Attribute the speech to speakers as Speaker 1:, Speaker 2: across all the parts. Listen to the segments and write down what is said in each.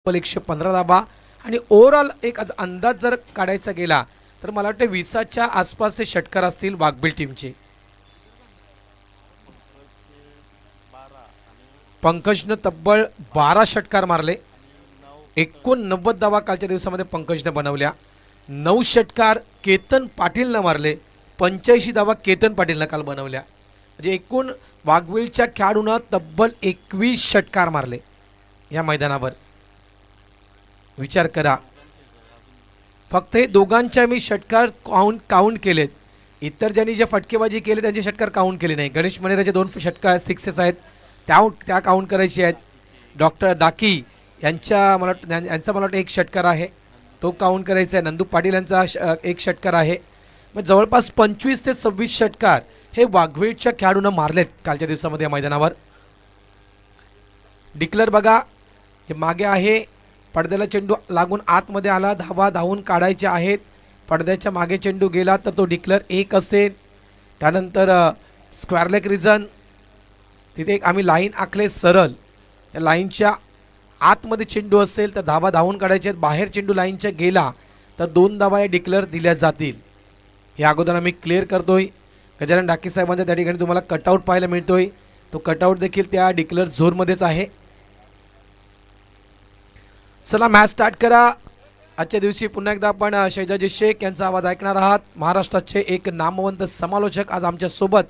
Speaker 1: 115 धाबा आणि ओव्हरऑल एक अंदाज जर काढायचा गेला तर मला वाटतं 20च्या आसपास ते षटकार असतील वाघबीळ टीमचे. पंकजनं तब्बल 12 षटकार मारले. 89 धावा कालच्या दिवसामध्ये पंकजनं बनवल्या. 9 षटकार केतन पाटीलनं मारले. 85 धावा केतन पाटीलनं काल बनवल्या. म्हणजे एकूण वाघबीळच्या खेळाडूंना तब्बल 21 षटकार मारले या मैदानावर. विचार करा, फक्त हे दोघांच्या मी षटकार काउंट केलेत. इतर ज्यांनी जे फटकेबाजी केले त्यांचे षटकार काउंट केले नाही. गणेश मनेराचे 2 षटकार सिक्सेस आहेत, त्या काउंट करायचे आहेत. डॉक्टर डाकी यांचा मला वाटतं 1 षटकार आहे, तो काउंट करायचा आहे. नंदू पाटील यांचा 1 षटकार आहे. मग जवळपास 25 ते 26 षटकार हे वाघबीळच्या खेळाडूंना मारलेत कालच्या दिवसामध्ये या मैदानावर. डिक्लेअर बघा, जे मागे आहे पडद्याला चेंडू लागून आतमध्ये आला, धावा धावून काढायचे आहेत. पडद्याच्या मागे चेंडू गेला तर तो डिक्लेअर 1 असेल. त्यानंतर स्क्वेअर लेग रिझन, तिथे एक आम्ही लाईन आखले सरळ, त्या लाईनच्या आतमध्ये चेंडू असेल तर धावा धावून काढायचे आहेत. बाहेर चेंडू लाईनच्या गेला तर 2 धावा या डिक्लेअर दिल्या जातील. हे अगोदर आम्ही क्लिअर करतोय. गजानन डाके साहेबांच्या त्या ठिकाणी तुम्हाला कटआउट पाहायला मिळतोय. तो कटआउट देखील त्या डिक्लेअर झोनमध्येच आहे. चला मॅच स्टार्ट करा. आजच्या दिवशी पुन्हा एकदा आपण शैजाजी शेख यांचा आवाज ऐकणार आहात. महाराष्ट्राचे एक नामवंत समालोचक आज आमच्या सोबत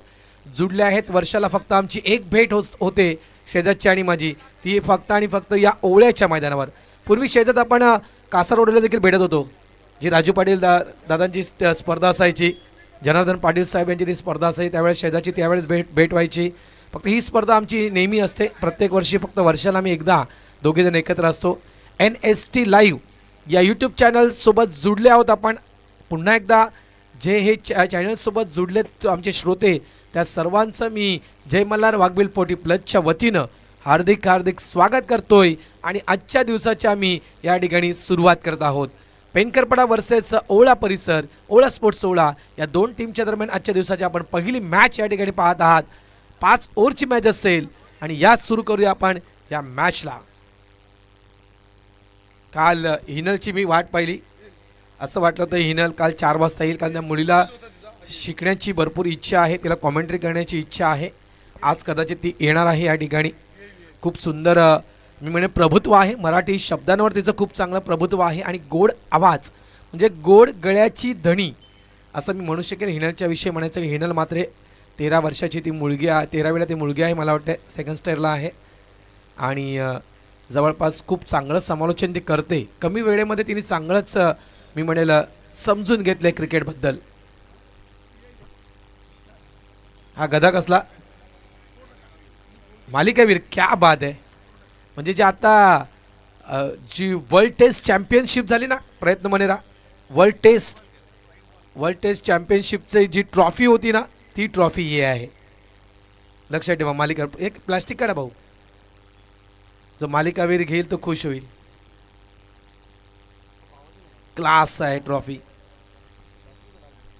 Speaker 1: जुडले आहेत. वर्षाला फक्त आमची एक भेट होते शैजादची आणि माझी, ती फक्त आणि फक्त या ओवळ्याच्या मैदानावर. पूर्वी शैजाद आपण कासारवाडीला देखील भेटत होतो. जी राजू पाटील दादांची स्पर्धा असायची, जनार्दन पाटील साहेब यांची ती स्पर्धा असायची, त्यावेळेस शैजाची त्यावेळेस भेट व्हायची. फक्त ही स्पर्धा आमची नेहमी असते प्रत्येक वर्षी. फक्त वर्षाला आम्ही एकदा दोघेजण एकत्र असतो. NST लाईव्ह या यूट्यूब चॅनलसोबत जुडले आहोत आपण. पुन्हा एकदा जे हे चॅनलसोबत जुडलेत आमचे श्रोते, त्या सर्वांचं मी जय मल्हार वाघबीळ 40+ वतीनं हार्दिक स्वागत करतोय. आणि आजच्या दिवसाच्या आम्ही या ठिकाणी सुरुवात करत आहोत. पेनकरपडा वर्सेस ओवळा परिसर, ओवळा स्पोर्ट्स ओवळा या 2 टीमच्या दरम्यान आजच्या दिवसाची आपण पहिली मॅच या ठिकाणी पाहत आहात. 5 ओव्हरची मॅच असेल आणि याच सुरू करूया आपण या मॅचला. काल हिनलची मी वाट पाहिली, असं वाटलं होतं हिनल काल 4 वाजता येईल, कारण त्या मुलीला शिकण्याची भरपूर इच्छा आहे, तिला कॉमेंट्री करण्याची इच्छा आहे. आज कदाचित ती येणार आहे या ठिकाणी. खूप सुंदर मी म्हणे प्रभुत्व आहे, मराठी शब्दांवर तिचं खूप चांगलं प्रभुत्व आहे आणि गोड आवाज म्हणजे गोड गळ्याची धणी असं मी म्हणू शकेन. हिनलच्या विषयी म्हणायचं की हिनल मात्र 13 वर्षाची ती मुलगी आहे, 13वीला ती मुलगी आहे, मला वाटतं 2nd स्टेअरला आहे. आणि जवळपास खूप चांगलं समालोचन ती करते. कमी वेळेमध्ये तिने चांगलंच मी म्हणेल समजून घेतलं आहे क्रिकेटबद्दल. हा गदा कसला मालिकावीर, क्या बात आहे. म्हणजे जे आता जी वर्ल्ड टेस्ट चॅम्पियनशिप झाली ना, प्रयत्न मनेरा वर्ल्ड टेस्ट चॅम्पियनशिपची जी ट्रॉफी होती ना, ती ट्रॉफी ही आहे. लक्षात ठेवा. मालिका एक प्लास्टिक काढा भाऊ, जो मालिकावीर घेईल तो खुश होईल. क्लास आहे ट्रॉफी.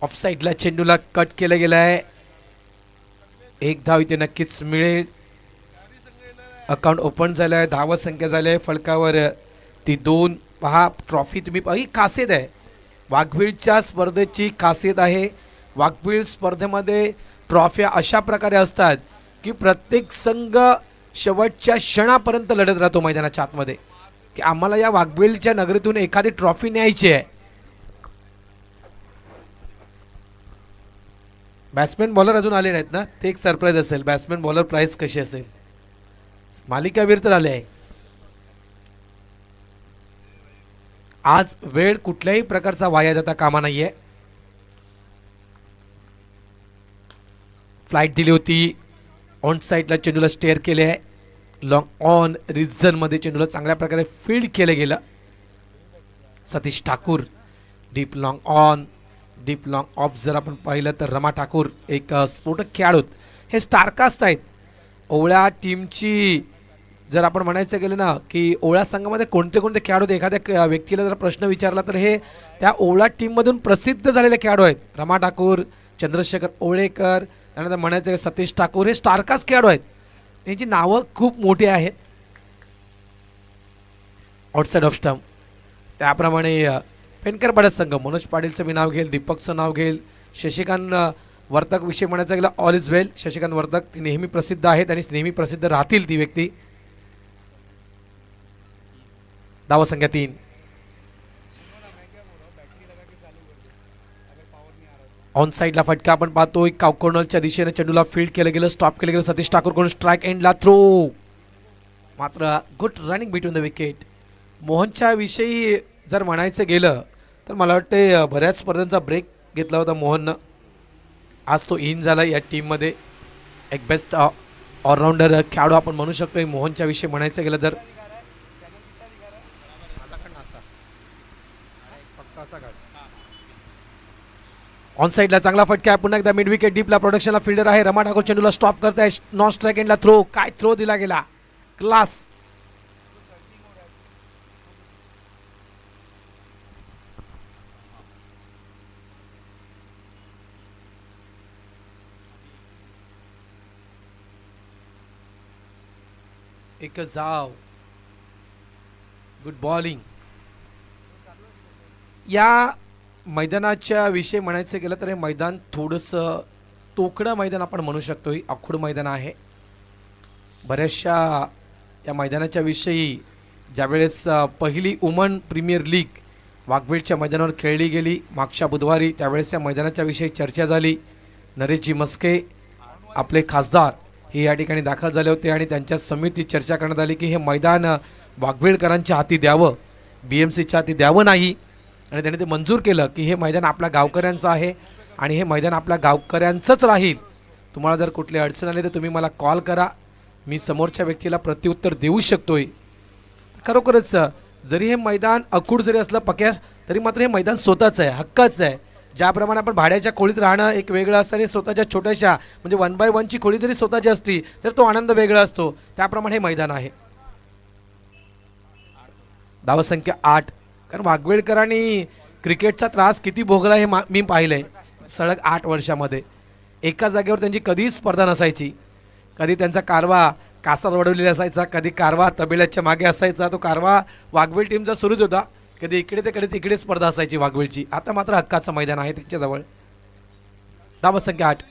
Speaker 1: ऑफसाईडला चेंडूला कट केलं गेलं आहे. 1 धाव इथे नक्कीच मिळेल. अकाउंट ओपन झालं आहे, धावा संख्या झाली आहे फलकावर ती 2. पहा ट्रॉफी तुम्ही ही खासियत आहे वाघबीळच्या स्पर्धेची, खासियत आहे. वाघबीळ स्पर्धेमध्ये ट्रॉफ्या अशा प्रकारे असतात की प्रत्येक संघ शेवटच्या क्षणापर्यंत लढत राहतो मैदानाच्या आतमध्ये, की आम्हाला या वाघबीळच्या नगरीतून एखादी ट्रॉफी न्यायची आहे. बॅट्समॅन बॉलर अजून आले नाहीत ना, ते एक सरप्राईज असेल. बॅट्समॅन बॉलर प्राइस कशी असेल. मालिकावीर तर आले आहे. आज वेळ कुठल्याही प्रकारचा वाया जाता कामा नाहीये. फ्लाईट दिली होती, ऑन साईडला चेंडूला स्टेअर केले आहे. लॉंग ऑन रिझनमध्ये चेंडूला चांगल्या प्रकारे फील्ड केलं गेलं. Satish Thakur deep long on, deep long of जर आपण पाहिलं तर रमा ठाकूर एक स्फोटक खेळाडू. हे स्टारकास्ट आहेत ओवळ्या टीमची. जर आपण म्हणायचं गेलं ना की ओवळा संघामध्ये कोणते खेळाडू आहेत, एखाद्या व्यक्तीला जर प्रश्न विचारला तर हे त्या ओवळा टीममधून प्रसिद्ध झालेले खेळाडू आहेत. रमा ठाकूर, चंद्रशेखर ओवळेकर, त्यानंतर म्हणायचं सतीश ठाकूर, हे स्टारकास्ट खेळाडू आहेत. यांची नावं खूप मोठी आहेत. Outside off stump. त्याप्रमाणे पेनकरपाडा संघ मनोज पाटीलचं मी नाव घेईल, दीपकचं नाव घेईल, शशिकांत वर्तक विषय म्हणायचं गेलं all is well. Shashikant Vartak ते नेहमी प्रसिद्ध आहेत आणि नेहमी प्रसिद्ध राहतील ती व्यक्ती. धावसंख्या 3. ऑन साईडला फटका आपण पाहतोय. कॉर्नरच्या दिशेने चेंडूला फील्ड केलं गेलं, स्टॉप केलं गेलं. सतीश ठाकूर कडून स्ट्राईक एंडला थ्रो. मात्र good running between the wicket. मोहनच्या विषयी जर म्हणायचं गेलं तर मला वाटतं बऱ्याच स्पर्धांचा ब्रेक घेतला होता मोहननं. आज तो इन झाला या टीममध्ये. एक बेस्ट ऑलराऊंडर खेळाडू आपण म्हणू शकतो मोहनच्या विषयी म्हणायचं गेलं तर. ऑन साईडला चांगला फटका आहे. पुन्हा एकदा मिड विकेट डीपला प्रोडक्शनला फिल्डर आहे रमा ठाकूर. चेंडूला स्टॉप करताय. नॉन स्ट्राईक एंडला थ्रो. काय थ्रो दिला गेला. क्लास. एक जाव. Good bowling. या मैदानाच्या विषयी म्हणायचं गेलं तर हे मैदान थोडंसं तोकडं मैदान आपण म्हणू शकतो. ही आखूड मैदान आहे. बऱ्याचशा या मैदानाच्या विषयी ज्यावेळेस पहिली वुमन प्रीमियर लीग वाघबीडच्या मैदानावर खेळली गेली मागच्या बुधवारी, त्यावेळेस या मैदानाच्या विषयी चर्चा झाली. नरेशजी मस्के आपले खासदार हे या ठिकाणी दाखल झाले होते आणि त्यांच्या समितीत चर्चा करण्यात आली की हे मैदान वाघबीडकरांच्या हाती द्यावं, BMCच्या हाती द्यावं नाही. आणि त्यांनी ते मंजूर केलं की हे मैदान आपल्या गावकऱ्यांचं आहे आणि हे मैदान आपल्या गावकऱ्यांचंच राहील. तुम्हाला जर कुठली अडचण आली तर तुम्ही मला कॉल करा, मी समोरच्या व्यक्तीला प्रत्युत्तर देऊ शकतोय. खरोखरच जरी हे मैदान अकूड जरी असलं पक्यास तरी मात्र हे मैदान स्वतःचं आहे, हक्काचं आहे. ज्याप्रमाणे आपण भाड्याच्या खोलीत राहणं एक वेगळं असतं आणि स्वतःच्या छोट्याशा म्हणजे 1x1ची खोली जरी स्वतःची असली तर तो आनंद वेगळा असतो. त्याप्रमाणे हे मैदान आहे. धावसंख्या 8. कारण वाघवेळकरांनी क्रिकेटचा त्रास किती भोगला हे मी पाहिलंय सलग 8 वर्षामध्ये. एका जागेवर त्यांची कधीच स्पर्धा नसायची. कधी त्यांचा कारवा कासार वडवलेला असायचा, कधी कारवा तबेल्याच्या मागे असायचा. तो कारवा वाघवेळ टीमचा सुरूच होता. कधी इकडे ते कधी तिकडे स्पर्धा असायची वाघवेळची. आता मात्र हक्काचं मैदान आहे त्यांच्याजवळ. धावसंख्या 8.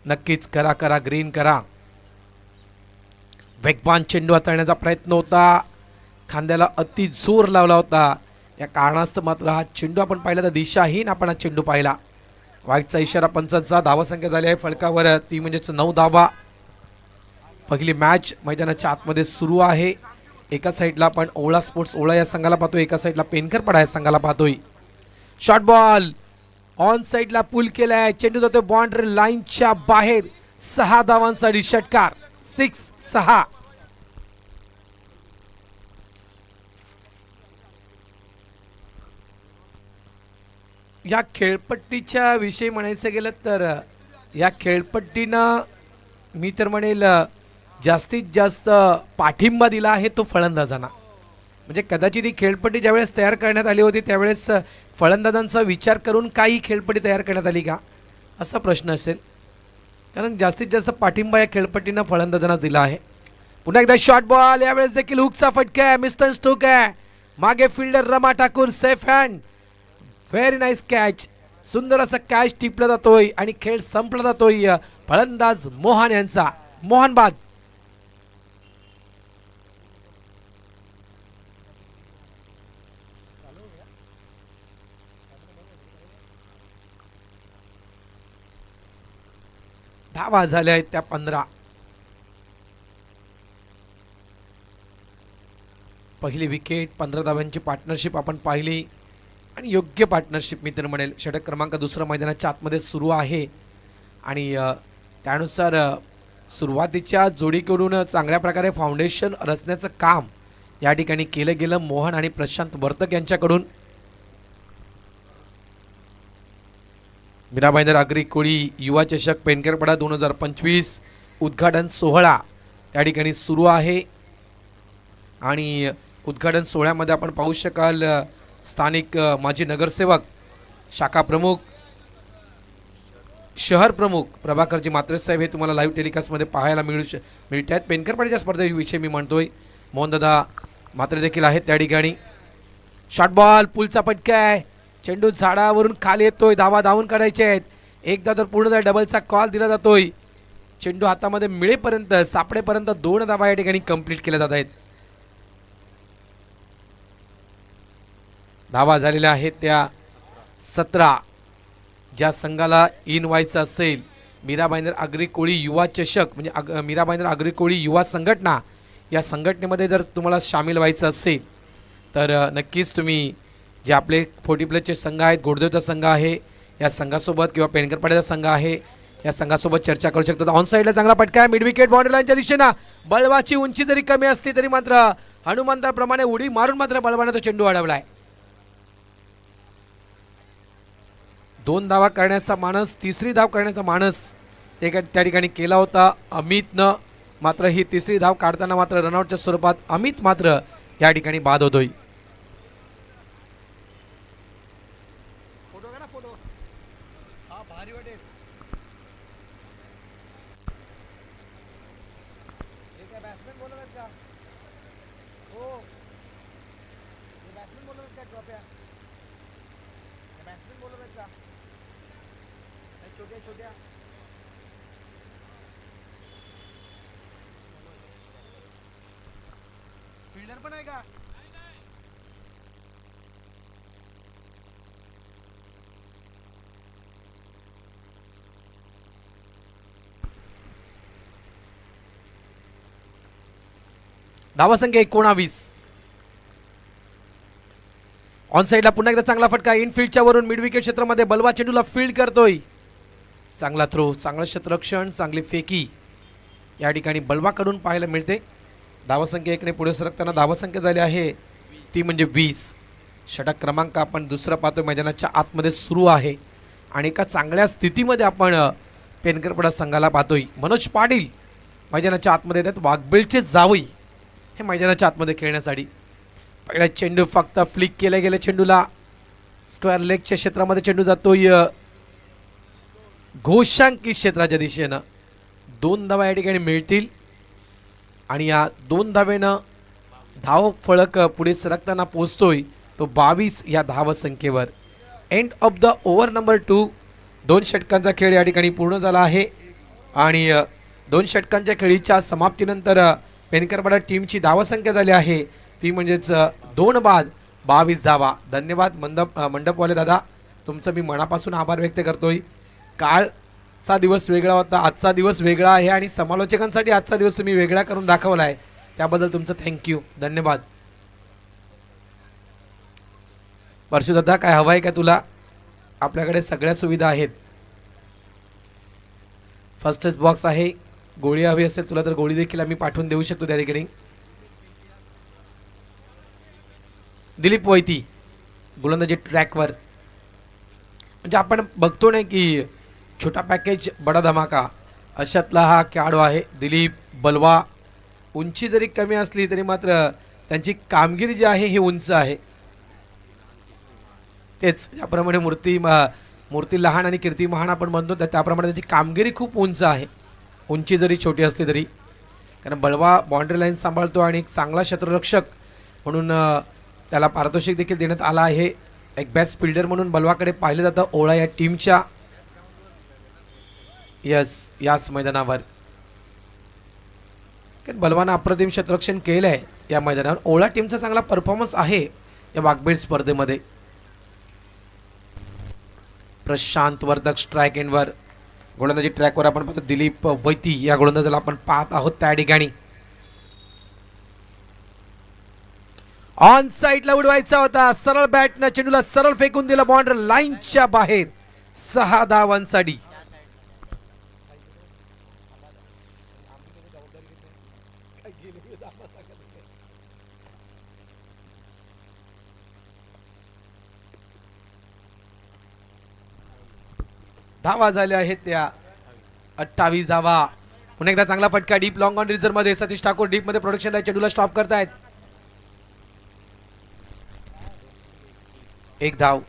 Speaker 1: नक्कीच करा करा ग्रीन करा. वेगवान चेंडू हाताळण्याचा प्रयत्न होता. खांद्याला अति जोर लावला होता. या कारणास्तव मात्र हा चेंडू आपण पाहिला तर दिशाहीन आपण हा चेंडू पाहिला. वाईटचा इशारा पंचांचा. धावसंख्या झाली आहे फलकावर ती म्हणजेच 9 धावा. पहिली मॅच मैदानाच्या आतमध्ये सुरू आहे. एका साईडला आपण ओळा स्पोर्ट्स ओळा या संघाला पाहतोय, एका साईडला पेनकरपाडा या संघाला पाहतोय. शॉर्ट बॉल ऑन साईडला पुल केलाय. चेंडू जातोय बाउंड्री लाईनच्या बाहेर. 6 धावांसाठी षटकार. 6. या खेळपट्टीच्या विषयी म्हणायचं गेलं तर या खेळपट्टीनं मी तर म्हणेल जास्तीत जास्त पाठिंबा दिला आहे तो फलंदाजांना. म्हणजे कदाचित ही खेळपट्टी ज्यावेळेस तयार करण्यात आली होती त्यावेळेस फलंदाजांचा विचार करून काही खेळपट्टी तयार करण्यात आली का असा प्रश्न असेल. कारण जास्तीत जास्त पाठिंबा या खेळपट्टीनं फलंदाजांना दिला आहे. पुन्हा एकदा शॉर्ट बॉल. यावेळेस देखील हुकचा फटका आहे. मिस्टर स्टोक आहे. मागे fielder Rama Thakur safe hand. Very nice catch. सुंदर असा कॅच टिपला जातोय आणि खेळ संपला जातोय फलंदाज मोहन यांचा. मोहन बाद. धावा झाल्या आहेत त्या 15. पहिली विकेट 15 धावांची पार्टनरशिप आपण पाहिली आणि योग्य पार्टनरशिप मी तर म्हणेल. षटक क्रमांक 2 मैदानाच्या आतमध्ये सुरू आहे आणि त्यानुसार सुरुवातीच्या जोडीकडून चांगल्या प्रकारे फाउंडेशन रचण्याचं काम या ठिकाणी केलं गेलं मोहन आणि प्रशांत वर्तक यांच्याकडून. मीराबाईंदर आगरी कोळी युवा चषक पेनकरपाडा 2025 उद्घाटन सोहळा त्या ठिकाणी सुरू आहे आणि उद्घाटन सोहळ्यामध्ये आपण पाहू शकाल स्थानिक माजी नगरसेवक शाखा प्रमुख शहर प्रमुख प्रभाकरजी मात्रे साहेब हे तुम्हाला लाईव्ह टेलिकास्टमध्ये पाहायला मिळत आहेत. पेनकरपाडीच्या स्पर्धेविषयी मी म्हणतोय. मोहनदादा मात्रे देखील आहेत त्या ठिकाणी. शॉर्ट बॉल, पुलचा फटका आहे, चेंडू झाडावरून खाली येतोय, धावा धावून काढायचे आहेत. एकदा तर पूर्ण डबलचा कॉल दिला जातोय. चेंडू हातामध्ये मिळेपर्यंत सापडेपर्यंत 2 धावा या ठिकाणी कंप्लीट केल्या जात आहेत. धावा झालेल्या आहेत त्या 17. ज्या संघाला इन व्हायचं असेल, मीराबाईंदर आगरी कोळी युवा चषक म्हणजे मीराबाईंदर आगरी कोळी युवा संघटना, या संघटनेमध्ये जर तुम्हाला सामील व्हायचं असेल तर नक्कीच तुम्ही जे आपले 40+ संघ आहेत, घोडदेवचा संघ आहे या संघासोबत किंवा पेनकरपाड्याचा संघ आहे या संघासोबत चर्चा करू शकतात. ऑन साईडला चांगला फटका आहे, मिड विकेट बाउंड्री लाईनच्या दिशेनं. बळवाची उंची जरी कमी असली तरी मात्र हनुमंताप्रमाणे उडी मारून मात्र बळवाने तो चेंडू अडवलाय. 2 धावा करण्याचा मानस, 3री धाव करण्याचा मानस त्या ठिकाणी केला होता अमितनं. मात्र ही 3री धाव काढताना मात्र रनआउटच्या स्वरूपात अमित मात्र या ठिकाणी बाद होतोय. फील्डर पण आहे का? धावासंख्या 19. ऑन साईडला पुन्हा एकदा चांगला फटका, इनफील्डच्या वरून मिड विकेट क्षेत्रामध्ये बलवा चेंडूला फील्ड करतोय. चांगला थ्रो, चांगलं क्षेत्ररक्षण, चांगली फेकी या ठिकाणी बलवाकडून पाहायला मिळते. धावसंख्या 1ने पुढे सरकताना धावसंख्या झाली आहे ती म्हणजे 20. षटक क्रमांक आपण दुसरा पाहतोय मैदानाच्या आतमध्ये सुरू आहे आणि एका चांगल्या स्थितीमध्ये आपण पेनकरपाडा संघाला पाहतोय. मनोज पाटील मैदानाच्या आतमध्ये येतात, वाघबेलचे जावई हे मैदानाच्या आतमध्ये खेळण्यासाठी. पहिला चेंडू फक्त फ्लिक केल्या गेल्या चेंडूला स्क्वेअर लेगच्या क्षेत्रामध्ये चेंडू जातोय घोषांकित क्षेत्राच्या दिशेनं. 2 धावा या ठिकाणी मिळतील आणि या 2 धावेनं धाव फळक पुढे सरकताना पोहोचतोय तो 22 या धावसंख्येवर. End of the over number 2. 2 षटकांचा खेळ या ठिकाणी पूर्ण झाला आहे आणि 2 षटकांच्या खेळीच्या समाप्तीनंतर पेनकरपाडा टीमची धावसंख्या झाली आहे ती म्हणजेच 2 बाद 22 धावा. धन्यवाद मंडपवाले दादा, तुमचं मी मनापासून आभार व्यक्त करतोय. कालचा दिवस वेगळा होता, आजचा दिवस वेगळा आहे आणि समालोचकांसाठी आजचा दिवस तुम्ही वेगळा करून दाखवला आहे, त्याबद्दल तुमचं थँक्यू, धन्यवाद. परशु दादा काय हवं आहे का तुला? आपल्याकडे सगळ्या सुविधा आहेत. फर्स्ट एड बॉक्स आहे, गोळी हवी असेल तुला तर गोळी देखील आम्ही पाठवून देऊ शकतो त्या ठिकाणी. दिलीप वैती गोलंदाजी ट्रॅकवर. म्हणजे आपण बघतो नाही की छोटा पॅकेज बडा धमाका अशातला हा खेळाडू आहे दिलीप बलवा. उंची जरी कमी असली तरी मात्र त्यांची कामगिरी जी आहे ही उंच आहे. तेच ज्याप्रमाणे मूर्ती लहान आणि कीर्ती महान आपण म्हणतो त्याप्रमाणे त्यांची कामगिरी खूप उंच आहे, उंची जरी छोटी असली तरी. कारण बलवा बाउंड्री लाईन सांभाळतो आणि एक चांगला क्षेत्ररक्षक म्हणून त्याला पारितोषिक देखील देण्यात आला आहे. एक बेस्ट फिल्डर म्हणून बलवाकडे पाहिलं जातं ओळा या टीमच्या याच मैदानावर. बलवानं अप्रतिम क्षेत्ररक्षण केलं आहे या मैदानावर. ओळा टीमचा चांगला परफॉर्मन्स आहे या वाघबेल स्पर्धेमध्ये. प्रशांत वर्धक स्ट्राईक एंडवर. गोलंदाजी ट्रॅकवर आपण पाहतो दिलीप वैती या गोलंदाजाला आपण पाहत आहोत त्या ठिकाणी. ऑन साईडला उडवायचा होता, सरळ बॅटनं चेंडूला सरळ फेकून दिला बाउंड्री लाईनच्या बाहेर. 6 धावांसाठी. धावा झाल्या आहेत त्या 28 धावा. पुन्हा एकदा चांगला फटका डीप लॉंग ऑन रिझर्व मध्ये. सतीश ठाकूर डीप मध्ये प्रोडक्शन चेंडूला स्टॉप करतायत. 1 धाव.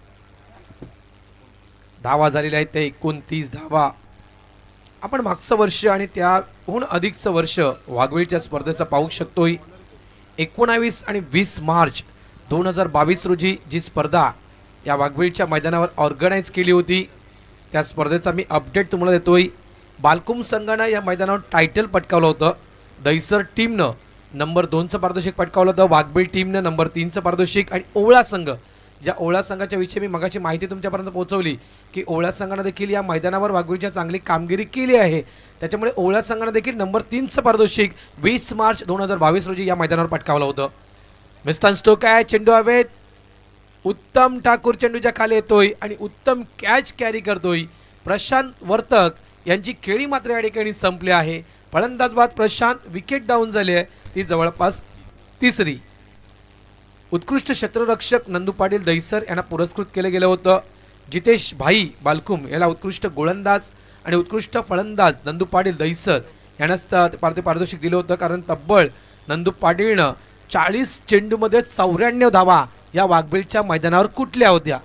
Speaker 1: धावा झालेल्या आहेत ते 29 धावा. आपण मागचं वर्ष आणि त्याहून अधिकचं वर्ष वाघवेळच्या स्पर्धेचं पाहू शकतोय. 19 आणि 20 मार्च 2022 रोजी जी स्पर्धा या वाघवेळच्या मैदानावर ऑर्गनाईज केली होती त्या स्पर्धेचा मी अपडेट तुम्हाला देतोय. बालकुम संघानं या मैदानावर टायटल पटकावलं होतं. दहिसर टीमनं नंबर 2चं पारितोषिक पटकावलं होतं. वाघबीळ टीमनं नंबर 3चं पारितोषिक आणि ओवळा संघ, ज्या ओवळा संघाच्या विषयी मी मगाची माहिती तुमच्यापर्यंत पोहोचवली की ओवळा संघानं देखील या मैदानावर वाघबीळच्या चांगली कामगिरी केली आहे, त्याच्यामुळे ओवळा संघानं देखील नंबर 3चं पारितोषिक 20 मार्च 2022 रोजी या मैदानावर पटकावलं होतं. मिस्टर स्टोक आहे, चेंडू हवेत. उत्तम ठाकूर चेंडूच्या खाली येतोय आणि उत्तम कॅच कॅरी करतोय. प्रशांत वर्तक यांची खेळी मात्र या ठिकाणी संपली आहे. फलंदाज बाद प्रशांत, विकेट डाऊन झाली आहे ती जवळपास तिसरी. उत्कृष्ट क्षेत्ररक्षक नंदू पाटील दहिसर यांना पुरस्कृत केलं गेलं होतं. जितेश भाई बालकुम याला उत्कृष्ट गोलंदाज आणि उत्कृष्ट फलंदाज नंदू पाटील दहिसर यांनाच पारितोषिक दिलं होतं, कारण तब्बल नंदू पाटीलनं 40 चेंडूमध्ये 94 धावा या वाघबीळच्या मैदानावर कुठल्या होत्या.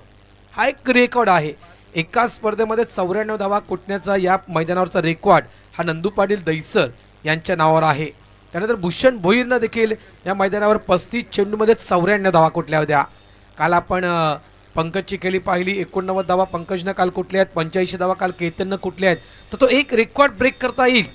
Speaker 1: हा एक रेकॉर्ड आहे. एका स्पर्धेमध्ये 94 धावा कुटण्याचा या मैदानावरचा रेकॉर्ड हा नंदू पाटील दहिसर यांच्या नावावर आहे. त्यानंतर भूषण भोईरनं देखील या मैदानावर 35 चेंडूमध्ये 94 धावा कुठल्या होत्या. काल आपण पंकजची केली पाहिली, 89 धावा पंकजनं काल कुठल्या आहेत, 85 धावा काल केतननं कुठल्या आहेत. तर तो एक रेकॉर्ड ब्रेक करता येईल.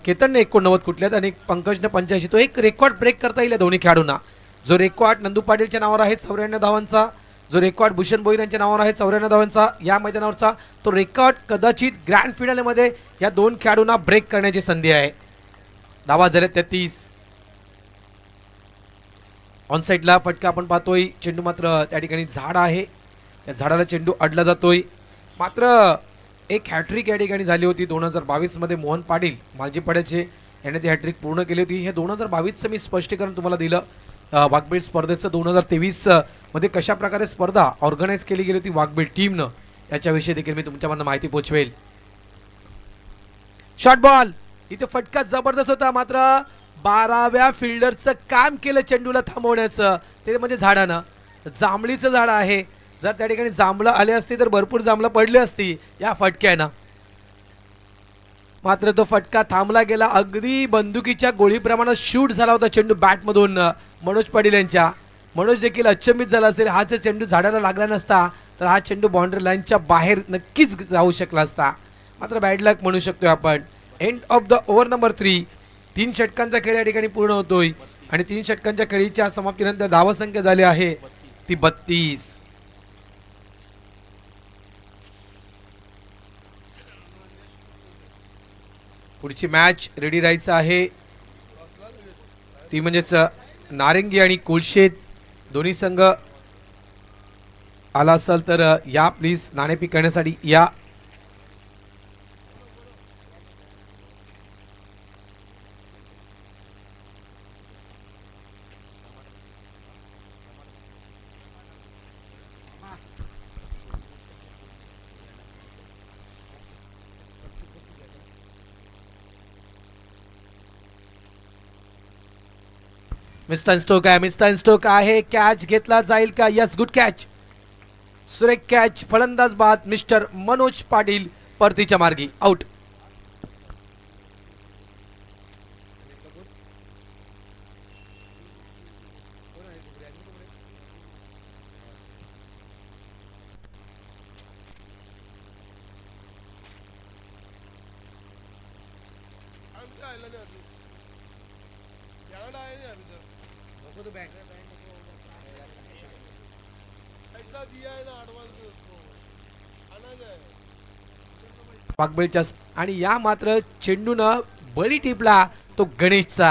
Speaker 1: केतनने 89 कुठल्यात आणि पंकजने 85, तो एक रेकॉर्ड ब्रेक करता येईल या दोन्ही खेळाडूंना. जो रेकॉर्ड नंदू पाटीलच्या नावावर आहे 94 धावांचा, जो रेकॉर्ड भूषण भोईर यांच्या नावावर आहे 94 धावांचा या मैदानावरचा, तो रेकॉर्ड कदाचित ग्रँड फिनालेमध्ये या दोन खेळाडूंना ब्रेक करण्याची संधी आहे. धावा झाल्या 33. ऑन साईडला फटका आपण पाहतोय. चेंडू मात्र त्या ठिकाणी झाड आहे, त्या झाडाला चेंडू अडला जातोय. मात्र एक हॅट्रिक या ठिकाणी झाली होती 2022 मध्ये. मोहन पाटील मालजीपाड्याचे याने ती हॅट्रिक पूर्ण केली होती. हे 2022चं मी स्पष्टीकरण तुम्हाला दिलं. वाघबीळ स्पर्धेचं 2023 मध्ये कशा प्रकारे स्पर्धा ऑर्गनाईज केली गेली होती वाघबीळ टीमनं, याच्याविषयी देखील मी तुमच्यापर्यंत माहिती पोहोचवेल. शॉर्ट बॉल, इथे फटका जबरदस्त होता, मात्र 12व्या फिल्डरचं काम केलं चेंडूला थांबवण्याचं, ते म्हणजे झाडानं. जांभळीचं झाड आहे, जर त्या ठिकाणी जांभळं आले असते तर भरपूर जांभळं पडली असती या फटक्यानं. मात्र तो फटका थांबला गेला. अगदी बंदुकीच्या गोळीप्रमाणे शूट झाला होता चेंडू बॅटमधून मनोज पाटील यांच्या. मनोज देखील अचंबित झाला असेल. हा जर चेंडू झाडाला लागला नसता तर हा चेंडू बाउंड्री लाईनच्या बाहेर नक्कीच जाऊ शकला असता. मात्र बॅड लक म्हणू शकतोय आपण. And of the over number 3. 3 षटकांचा खेळ या ठिकाणी पूर्ण होतोय आणि 3 षटकांच्या खेळीच्या समाप्तीनंतर धावसंख्या झाली आहे ती 32. पुढची मॅच रेडी राहायचं आहे, ती म्हणजेच नारंगी आणि कोलशेत दोन्ही संघ आला असाल तर या प्लीज नाणेफेक करण्यासाठी या. मिस्टर स्टोक आहे, कॅच घेतला जाईल का? यस, गुड कॅच, सुरेख कॅच. फलंदाज बाद मिस्टर मनोज पाटील परतीच्या मार्गी आउट. वाघबीळच्या आणि या मात्र चेंडूनं बळी टिपला तो गणेशचा.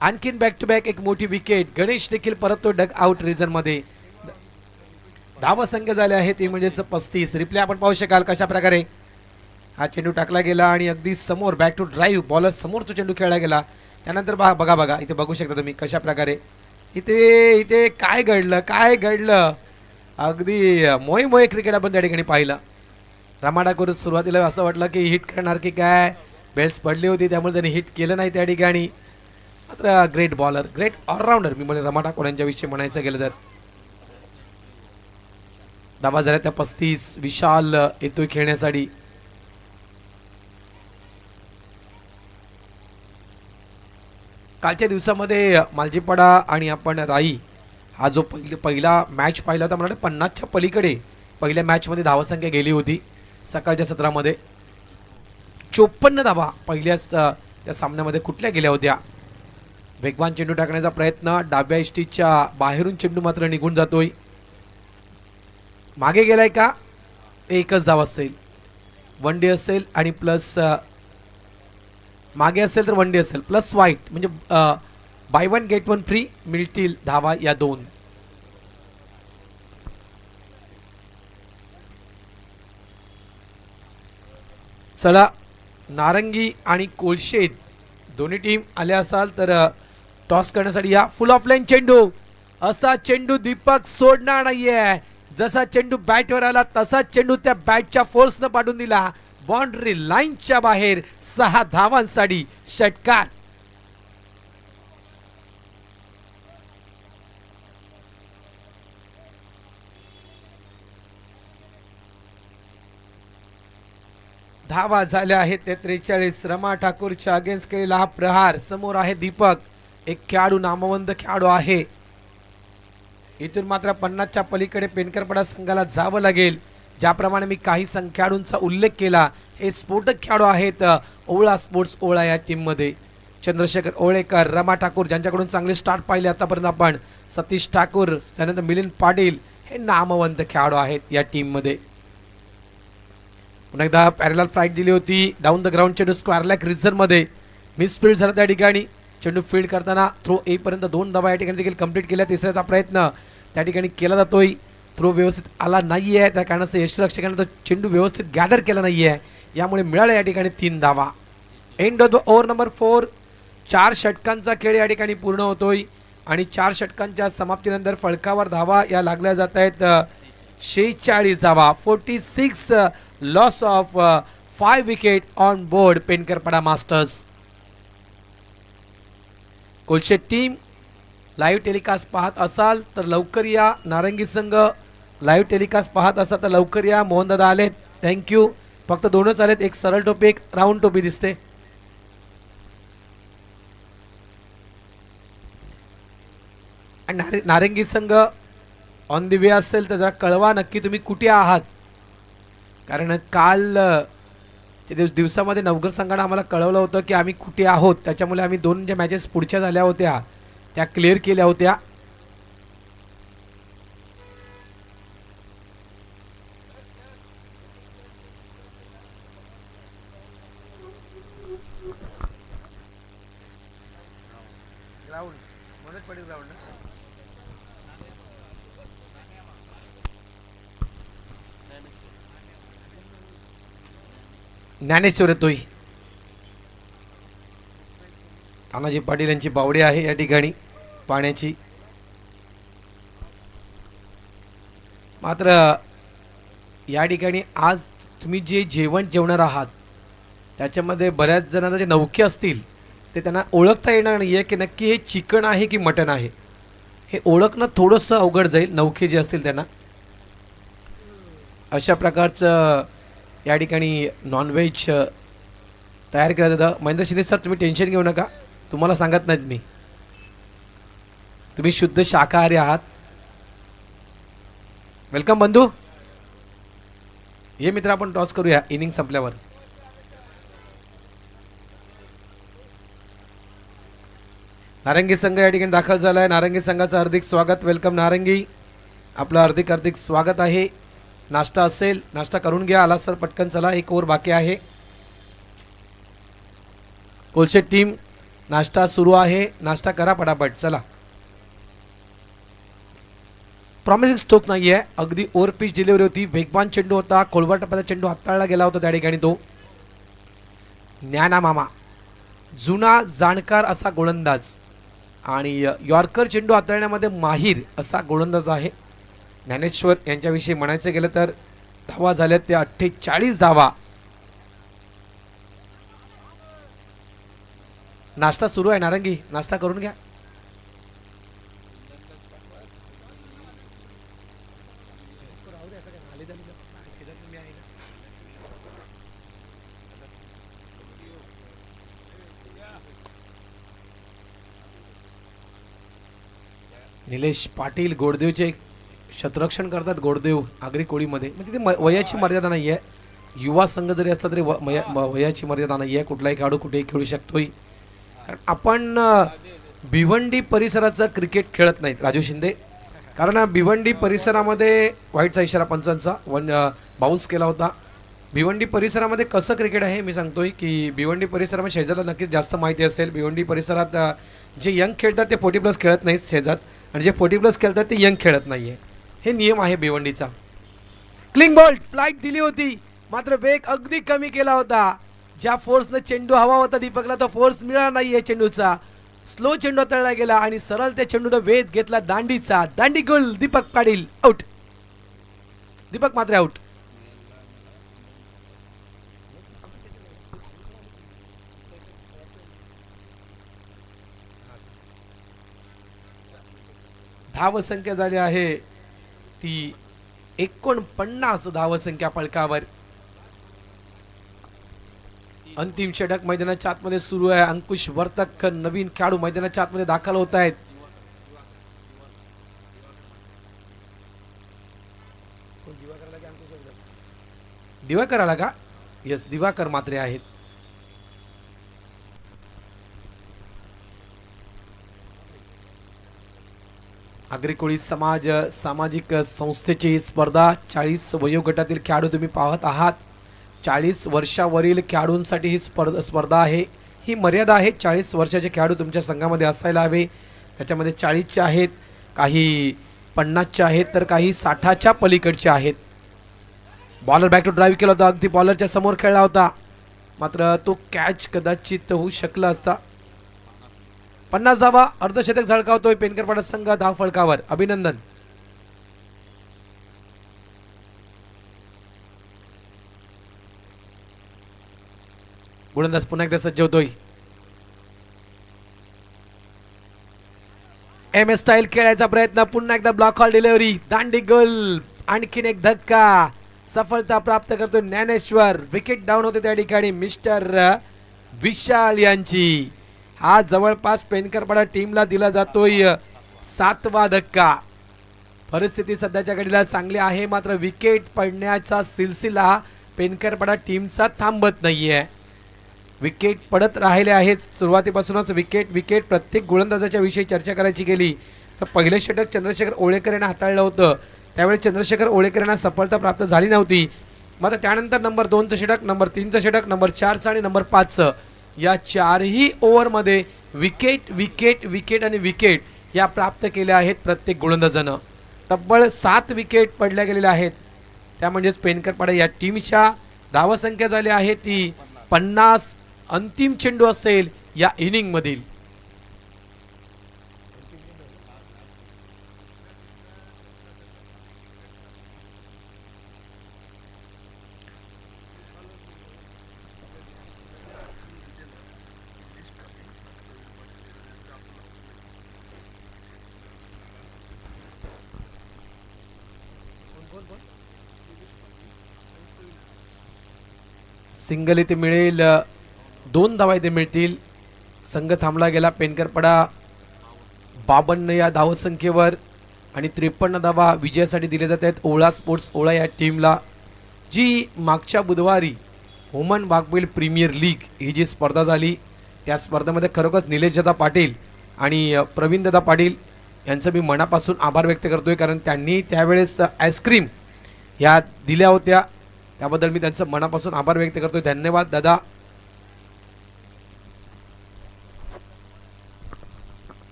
Speaker 1: आणखीन बॅक टू बॅक एक मोठी विकेट. गणेश देखील परततो डग आउट रिझन मध्ये. धावा संख्या झाले आहे ती म्हणजेच 35. रिप्ले आपण पाहू शकाल कशा प्रकारे हा चेंडू टाकला गेला आणि अगदी समोर बॅक टू ड्राईव्ह बॉलर समोर तो चेंडू खेळला गेला. त्यानंतर बघा इथे बघू शकता तुम्ही कशा प्रकारे इथे काय घडलं. अगदी मोई क्रिकेट आपण त्या ठिकाणी पाहिलं. रमाडा करून सुरुवातीला असं वाटलं की हिट करणार की काय, बेल्ट्स पडली होती त्यामुळे त्यांनी हिट केलं नाही त्या ठिकाणी. मात्र ग्रेट बॉलर, ग्रेट ऑलराऊंडर मी म्हणजे रमाडा ठाकूर यांच्या विषयी म्हणायचं गेलं तर. धावा झाल्या त्या 35. विशाल येतोय खेळण्यासाठी. कालच्या दिवसामध्ये मालजीपाडा आणि आपण राई हा जो पहिला मॅच पाहिला होता, मला 50च्या पलीकडे पहिल्या मॅचमध्ये धावसंख्या गेली होती. सकाळच्या सत्रामध्ये 54 धावा पहिल्याच त्या सामन्यामध्ये कुठल्या गेल्या होत्या. वेगवान चेंडू टाकण्याचा प्रयत्न, डाव्या इष्टीच्या बाहेरून चेंडू मात्र निघून जातोय. मागे गेलाय का? एकच धाव असेल, वन डे असेल आणि प्लस मागे असेल तर वन डे असेल प्लस वाईट, म्हणजे by one get one free मिळतील धावा या दोन. चला, नारंगी आणि कोलशेत दोन्ही टीम आल्या असाल तर टॉस करण्यासाठी या. फुल ऑफलाईन चेंडू, असा चेंडू दीपक सोडणार नाहीये. जसा चेंडू बॅटवर आला तसाच चेंडू त्या बॅटच्या फोर्सनं पाडून दिला. बाउंड्री लाईनच्या बाहेर 6 धावांसाठी षटकार. धावा झाल्या आहेत ते 43. रमा ठाकूरच्या अगेन्स्ट केलेला हा प्रहार. समोर आहे दीपक, एक खेळाडू, नामवंत खेळाडू आहे. इथून मात्र 50च्या पलीकडे पेनकरपडा संघाला जावं लागेल. ज्याप्रमाणे मी काही खेळाडूंचा उल्लेख केला, हे स्फोटक खेळाडू आहेत ओवळा स्पोर्ट्स ओवळा या टीममध्ये. चंद्रशेखर ओळेकर, रमा ठाकूर ज्यांच्याकडून चांगले स्टार्ट पाहिले आतापर्यंत आपण, सतीश ठाकूर, त्यानंतर मिलिंद पाटील, हे नामवंत खेळाडू आहेत या टीममध्ये. पुन्हा एकदा पॅरलल फ्लाईट दिली होती. डाऊन द ग्राउंड चेंडू स्क्वेअर लॅक रिझनमध्ये मिसफील्ड झाला त्या ठिकाणी. चेंडू फील्ड करताना थ्रो येईपर्यंत 2 धावा या ठिकाणी देखील कंप्लीट केल्या. तिसऱ्याचा प्रयत्न त्या ठिकाणी केला जातोय. थ्रो व्यवस्थित आला नाही आहे, त्या कारणास्तव यष्टीरक्षकाने तो चेंडू व्यवस्थित गॅदर केला नाही आहे, यामुळे मिळाला या ठिकाणी 3 धावा. And of the over number 4. 4 षटकांचा खेळ या ठिकाणी पूर्ण होतोय आणि 4 षटकांच्या समाप्तीनंतर फळकावर धावा या लागल्या जात आहेत 46 धावा. 46 loss of 5 wicket on board Penkarpada masters. Kolshet team live telecast पाहत असाल तर लवकर या. नारंगी संघ लाईव्ह टेलिकास्ट पाहत असाल तर लवकर या. मोहनदादा आलेत, थँक्यू. फक्त 2च आलेत, एक सरळ टोपी एक राऊंड टोपी दिसते. आणि नारंगी संघ ऑन दी वे असेल तर जरा कळवा नक्की तुम्ही कुठे आहात, कारण काल दिवसामध्ये नवघर संघाने आम्हाला कळवलं होतं की आम्ही कुठे आहोत. त्याच्यामुळे आम्ही 2 ज्या मॅचेस पुढच्या झाल्या होत्या त्या क्लिअर केल्या होत्या. ज्ञानेश्वर येतोय. तानाजी पाटील यांची बावडी आहे या ठिकाणी पाण्याची. मात्र या ठिकाणी आज तुम्ही जे जेवण जेवणार आहात त्याच्यामध्ये बऱ्याच जणांना जे नौके असतील ते त्यांना ओळखता येणार नाही आहे की नक्की हे चिकन आहे की मटन आहे. हे ओळखणं थोडंसं अवघड जाईल नौके जे असतील त्यांना. अशा प्रकारचं या ठिकाणी नॉनव्हेज तयार केलं जातं. महेंद्र शिंदे सर, तुम्ही टेन्शन घेऊ नका, तुम्हाला सांगत नाहीत मी, तुम्ही शुद्ध शाकाहारी आहात. वेलकम बंधू. हे मित्र, आपण टॉस करूया इनिंग संपल्यावर. नारंगी संघ या ठिकाणी दाखल झाला आहे. नारंगी संघाचं हार्दिक स्वागत. वेलकम नारंगी, आपलं हार्दिक हार्दिक स्वागत आहे. नाश्ता असेल, नाश्ता करून घ्या. आला सर पटकन, चला 1 ओव्हर बाकी आहे. कोलशेत टीम नाश्ता सुरू आहे, नाश्ता करा पटापट, चला. प्रॉमिसिंग स्ट्रोक नाही आहे, अगदी ओव्हर पिच डिलिव्हरी होती. वेगवान चेंडू होता, खोलवर टप्प्याचा चेंडू हाताळला गेला होता त्या ठिकाणी. तो ज्ञाना मामा, जुना जाणकार असा गोलंदाज आणि यॉर्कर चेंडू हाताळण्यामध्ये माहीर असा गोलंदाज आहे. ज्ञानेश्वर यांच्याविषयी म्हणायचं गेलं तर धावा झाल्यात ते 48 धावा. नाश्ता सुरू आहे नारंगी, नाश्ता करून घ्या. निलेश पाटील गोडदेवचे शतरक्षण करतात. गोडदेव आगरी कोळीमध्ये म्हणजे ती वयाची मर्यादा नाही आहे. युवा संघ जरी असला तरी वयाची मर्यादा नाही आहे. कुठलाही खेळाडू कुठेही खेळू शकतोय. कारण आपण भिवंडी परिसराचं क्रिकेट खेळत नाहीत राजू शिंदे. कारण भिवंडी परिसरामध्ये व्हाईटचा इशारा पंचांचा बाउन्स केला होता. भिवंडी परिसरामध्ये कसं क्रिकेट आहे मी सांगतोय की भिवंडी परिसरामध्ये शेजारला नक्कीच जास्त माहिती असेल. भिवंडी परिसरात जे यंग खेळतात ते 40+ खेळत नाहीत शेजार, आणि जे 40+ खेळतात ते यंग खेळत नाही आहे. हे नियम आहे भिवंडीचा. क्लिंग बॉल्ट फ्लाईट दिली होती मात्र वेग अगदी कमी केला होता. ज्या फोर्सनं चेंडू हवा होता दीपकला तो फोर्स मिळाला नाही आहे चेंडूचा. स्लो चेंडू तळला गेला आणि सरळ त्या चेंडूने वेध घेतला दांडीचा. दांडी गोल. दीपक पाटील आउट. दीपक मात्र आउट. धावसंख्या झाली आहे ती 49 धावसंख्या फलकावर. अंतिम षटक मैदानाच्या आतमध्ये सुरू आहे. अंकुश वर्तक नवीन खेळाडू मैदानाच्या आतमध्ये दाखल होत आहेत. दिवाकर आला का? यस, दिवाकर मात्रे आहेत. आगरी कोळी समाज सामाजिक संस्थेची ही स्पर्धा 40 वयोगटातील खेळाडू तुम्ही पाहत आहात. 40 वर्षावरील खेळाडूंसाठी ही स्पर्धा आहे. ही मर्यादा आहे. 40 वर्षाचे खेळाडू तुमच्या संघामध्ये असायला हवे. त्याच्यामध्ये 40चे आहेत, काही 50चे आहेत, तर काही 60च्या पलीकडचे आहेत. बॉलर बॅक टू ड्राईव्ह केला होता. अगदी बॉलरच्या समोर खेळला होता मात्र तो कॅच कदाचित होऊ शकला असता. 50 धावा. अर्धशतक झळकावतोय पेनकरपाडा संघ धाव फलकावर. अभिनंदन. गोलंदाज पुन्हा एकदा सज्ज होतोय. एम एस स्टाईल खेळायचा प्रयत्न. पुन्हा एकदा ब्लॉक हॉल डिलिव्हरी. दांडी गोल. आणखीन एक धक्का. सफलता प्राप्त करतोय ज्ञानेश्वर. विकेट डाऊन होते त्या ठिकाणी मिस्टर विशाल यांची. हा जवळपास पेनकरपाडा टीमला दिला जातोय 7वा धक्का. परिस्थिती सध्याच्या घडीला चांगली आहे मात्र विकेट पडण्याचा सिलसिला पेनकरपाडा टीमचा थांबत नाहीये. विकेट पडत राहिले आहेत. सुरुवातीपासूनच विकेट प्रत्येक गोलंदाजाच्या विषयी चर्चा करायची गेली तर पहिले षटक चंद्रशेखर ओळेकर यांना हाताळलं होतं. त्यावेळी चंद्रशेखर ओळेकर यांना सफलता प्राप्त झाली नव्हती. मात्र त्यानंतर नंबर 2चं षटक, नंबर 3चं षटक, नंबर 4चं आणि नंबर 5चं या चारही ओव्हरमध्ये विकेट आणि विकेट या प्राप्त केल्या आहेत प्रत्येक गोलंदाजानं. तब्बल 7 विकेट पडल्या गेलेल्या आहेत. त्या म्हणजेच पेनकरपाडा या टीमच्या धावसंख्या झाली आहे ती 50. अंतिम चेंडू असेल या इनिंग मधील. सिंगल इथे मिळेल. 2 धावा इथे मिळतील. संघ थांबला गेला पेनकरपाडा 52 या धावसंख्येवर आणि 53 धावा विजयासाठी दिले जात आहेत ओळा स्पोर्ट्स ओळा या टीमला. जी मागच्या बुधवारी वुमन वाघबील प्रीमियर लीग ही जी स्पर्धा झाली त्या स्पर्धेमध्ये खरोखरच निलेशदादा पाटील आणि प्रवीणदादा पाटील यांचं मी मनापासून आभार व्यक्त करतोय. कारण त्यांनी त्यावेळेस आईस्क्रीम ह्या दिल्या होत्या. त्याबद्दल मी त्यांचं मनापासून आभार व्यक्त करतोय. धन्यवाद दादा.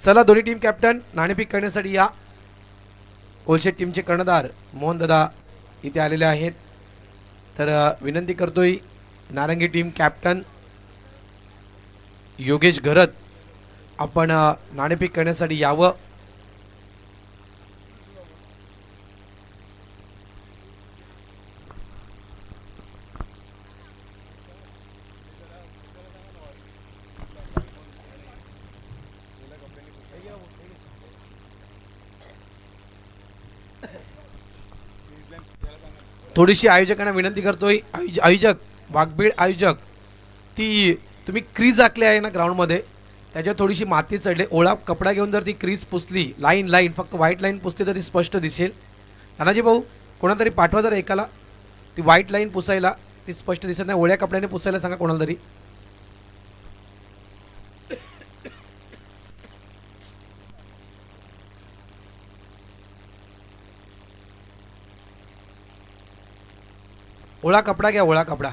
Speaker 1: चला दोन्ही टीम कॅप्टन नाणेफेक करण्यासाठी या. कोलशेट टीमचे कर्णधार मोहन दादा इथे आलेले आहेत. तर विनंती करतोय नारंगी टीम कॅप्टन योगेश घरत आपण नाणेफेक करण्यासाठी यावं. थोडीशी आयोजकांना विनंती करतोय. आयोजक वाघबीळ आयोजक ती तुम्ही क्रीज आखली आहे ना ग्राउंडमध्ये त्याच्यात थोडीशी माती चढली, ओळा कपडा घेऊन जर ती क्रीज पुसली, लाईन फक्त व्हाईट लाईन पुसली तर ती स्पष्ट दिसेल. तानाजी भाऊ कोणातरी पाठवा जर एकाला ती व्हाईट लाईन पुसायला, ती स्पष्ट दिसत नाही, ओळ्या कपड्याने पुसायला सांगा कोणाला तरी. ओळा कपडा घ्या, ओळा कपडा.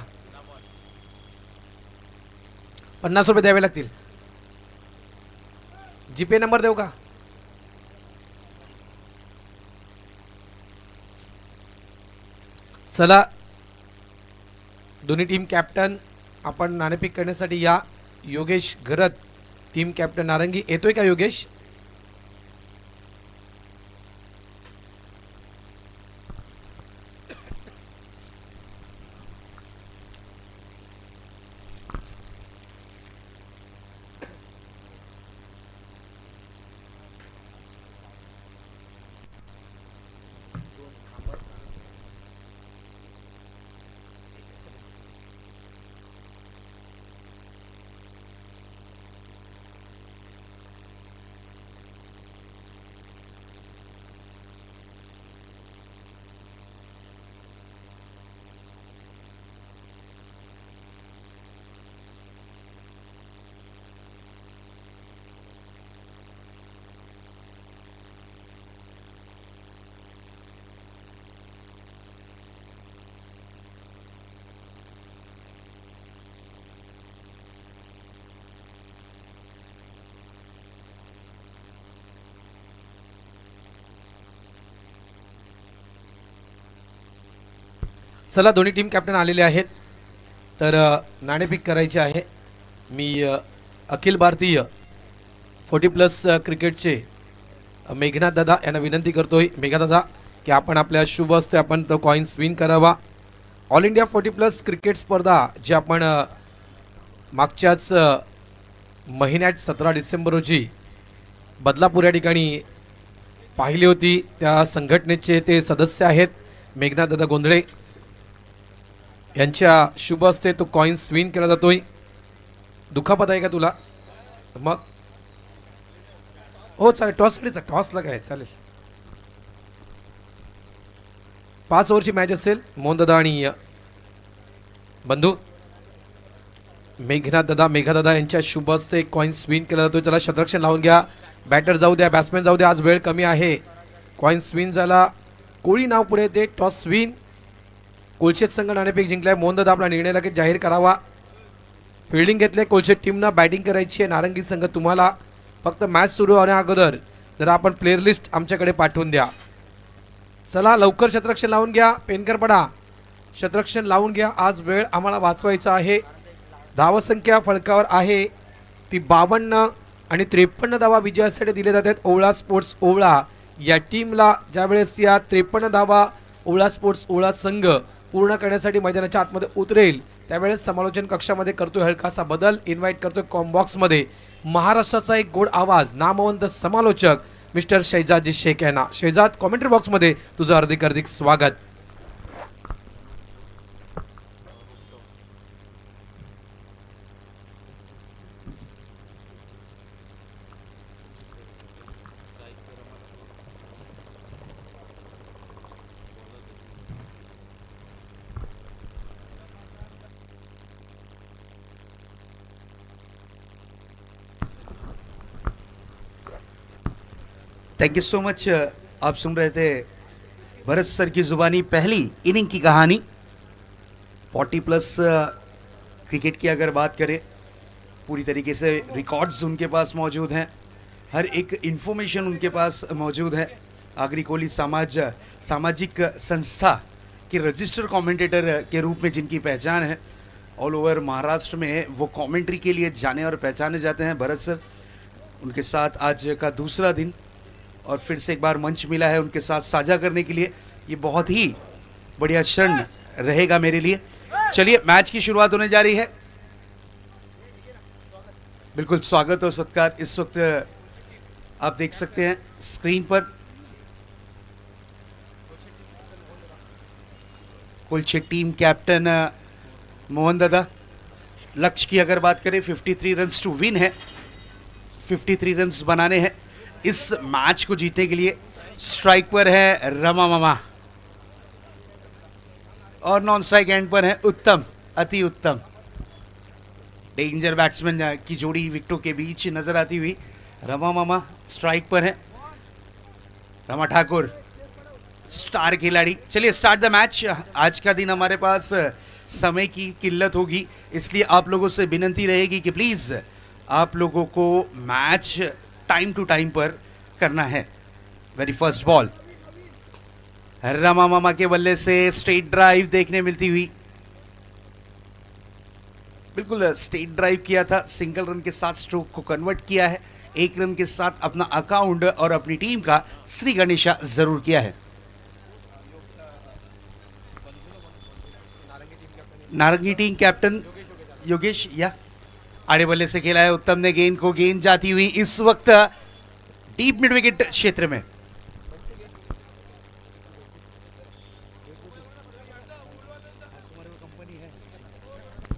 Speaker 1: 50 रुपये द्यावे लागतील. जीपे नंबर देऊ का? चला दोन्ही टीम कॅप्टन आपण नाणेफेक करण्यासाठी या. योगेश घरत टीम कॅप्टन नारंगी, येतोय का योगेश? चला दोन्ही टीम कॅप्टन आलेले आहेत. तर नाणेफेक करायचे आहे. मी अखिल भारतीय 40+ क्रिकेटचे मेघनाथ दादा यांना विनंती करतोय, मेघा दादा, की आपण आपल्या शुभ हस्ते आपण तो कॉईन्स विन करावा. ऑल इंडिया 40+ क्रिकेट स्पर्धा जी आपण मागच्याच महिन्यात 17 डिसेंबर रोजी बदलापूर या ठिकाणी पाहिली होती, त्या संघटनेचे ते सदस्य आहेत मेघनाथ दादा गोंधळे. यांच्या शुभ हस्ते तो कॉईन्स विन केला जातोय. दुखापत आहे का तुला? मग हो चालेल, टॉसला काय चालेल. 5 ओव्हरची मॅच असेल. मोहन दादा आणि बंधू मेघा दादा यांच्या शुभ हस्ते कॉईन्स विन केला जातोय. त्याला शतरक्षण लावून घ्या. बॅटर जाऊ द्या, बॅट्समॅन जाऊ द्या, आज वेळ कमी आहे. कॉईन्स विन झाला. कोळी नाव पुढे येते. Toss win. कोलशेत संघ नाणेफेक जिंकलाय. मोहन दादा आपला निर्णय लगेच जाहीर करावा. फिल्डिंग घेतले कोलशेत टीमनं, बॅटिंग करायची आहे नारंगी संघ. तुम्हाला फक्त मॅच सुरू होण्या अगोदर जरा आपण प्लेअर लिस्ट आमच्याकडे पाठवून द्या. चला लवकर शतरक्षण लावून घ्या. पेनकर पडा, शतरक्षण लावून घ्या. आज वेळ आम्हाला वाचवायचा आहे. धावसंख्या फलकावर आहे ती 52 आणि 53 धावा विजयासाठी दिले जातात. ओवळा स्पोर्ट्स ओवळा या टीमला ज्यावेळेस या 53 धावा ओवळा स्पोर्ट्स ओवळा संघ पूर्ण करण्यासाठी मैदानाच्या आतमध्ये उतरेल त्यावेळेस समालोचन कक्षामध्ये करतोय हलकासा बदल. इन्व्हाइट करतोय कॉम्बॉक्समध्ये महाराष्ट्राचा एक गोड आवाज, नामवंत समालोचक मिस्टर शहजाद शेख यांना. शहजाद, कॉमेंट्री बॉक्समध्ये तुझं हार्दिक स्वागत.
Speaker 2: Thank you so much. आप सुन रहे थे भरत सर की ज़ुबानी पहली इनिंग की कहानी. 40+ क्रिकेट की अगर बात करें, पूरी तरीके से रिकॉर्ड्स उनके पास मौजूद हैं, हर एक इन्फॉर्मेशन उनके पास मौजूद है. आगरी कोली सामाजिक संस्था के रजिस्टर कमेंटेटर के रूप में जिनकी पहचान है, ऑल ओवर महाराष्ट्र में वो कमेंट्री के लिए जाने और पहचाने जाते हैं भरत सर. उनके साथ आज का दूसरा दिन और फिर से एक बार मंच मिला है उनके साथ साझा करने के लिए. ये बहुत ही बढ़िया क्षण रहेगा मेरे लिए. चलिए मैच की शुरुआत होने जा रही है. बिल्कुल स्वागत और सत्कार इस वक्त आप देख सकते हैं स्क्रीन पर. कोलशेत टीम कैप्टन मोहन दादा. लक्ष्य की अगर बात करें 53 रन्स टू विन है. 53 रन्स बनाने हैं इस मैच को जीतने के लिए। स्ट्राइक पर है रमा मामा और नॉन स्ट्राइक एंड पर है उत्तम, अति उत्तम। डेंजर बैट्समैन की जोड़ी विकेटों के बीच नजर आती हुई। रमा मामा स्ट्राइक पर है, रमा ठाकुर स्टार खिलाड़ी। चलिए स्टार्ट द मैच। आज का दिन हमारे पास समय की किल्लत होगी, इसलिए आप लोगों से विनती रहेगी कि प्लीज आप लोगों को मैच टाइम टू टाइम पर करना है। वेरी फर्स्ट बॉल, रमा मामा के बल्ले से स्ट्रेट ड्राइव देखने मिलती हुई। बिल्कुल स्ट्रेट ड्राइव किया था, सिंगल रन के साथ स्ट्रोक को कन्वर्ट किया है, 1 रन के साथ अपना अकाउंट और अपनी टीम का श्री गणेशा जरूर किया है। नारंगी टीम कैप्टन योगेश या आड़े बल्ले से खेला है उत्तम ने गेंद को, गेंद जाती हुई इस वक्त डीप मिड विकेट क्षेत्र में।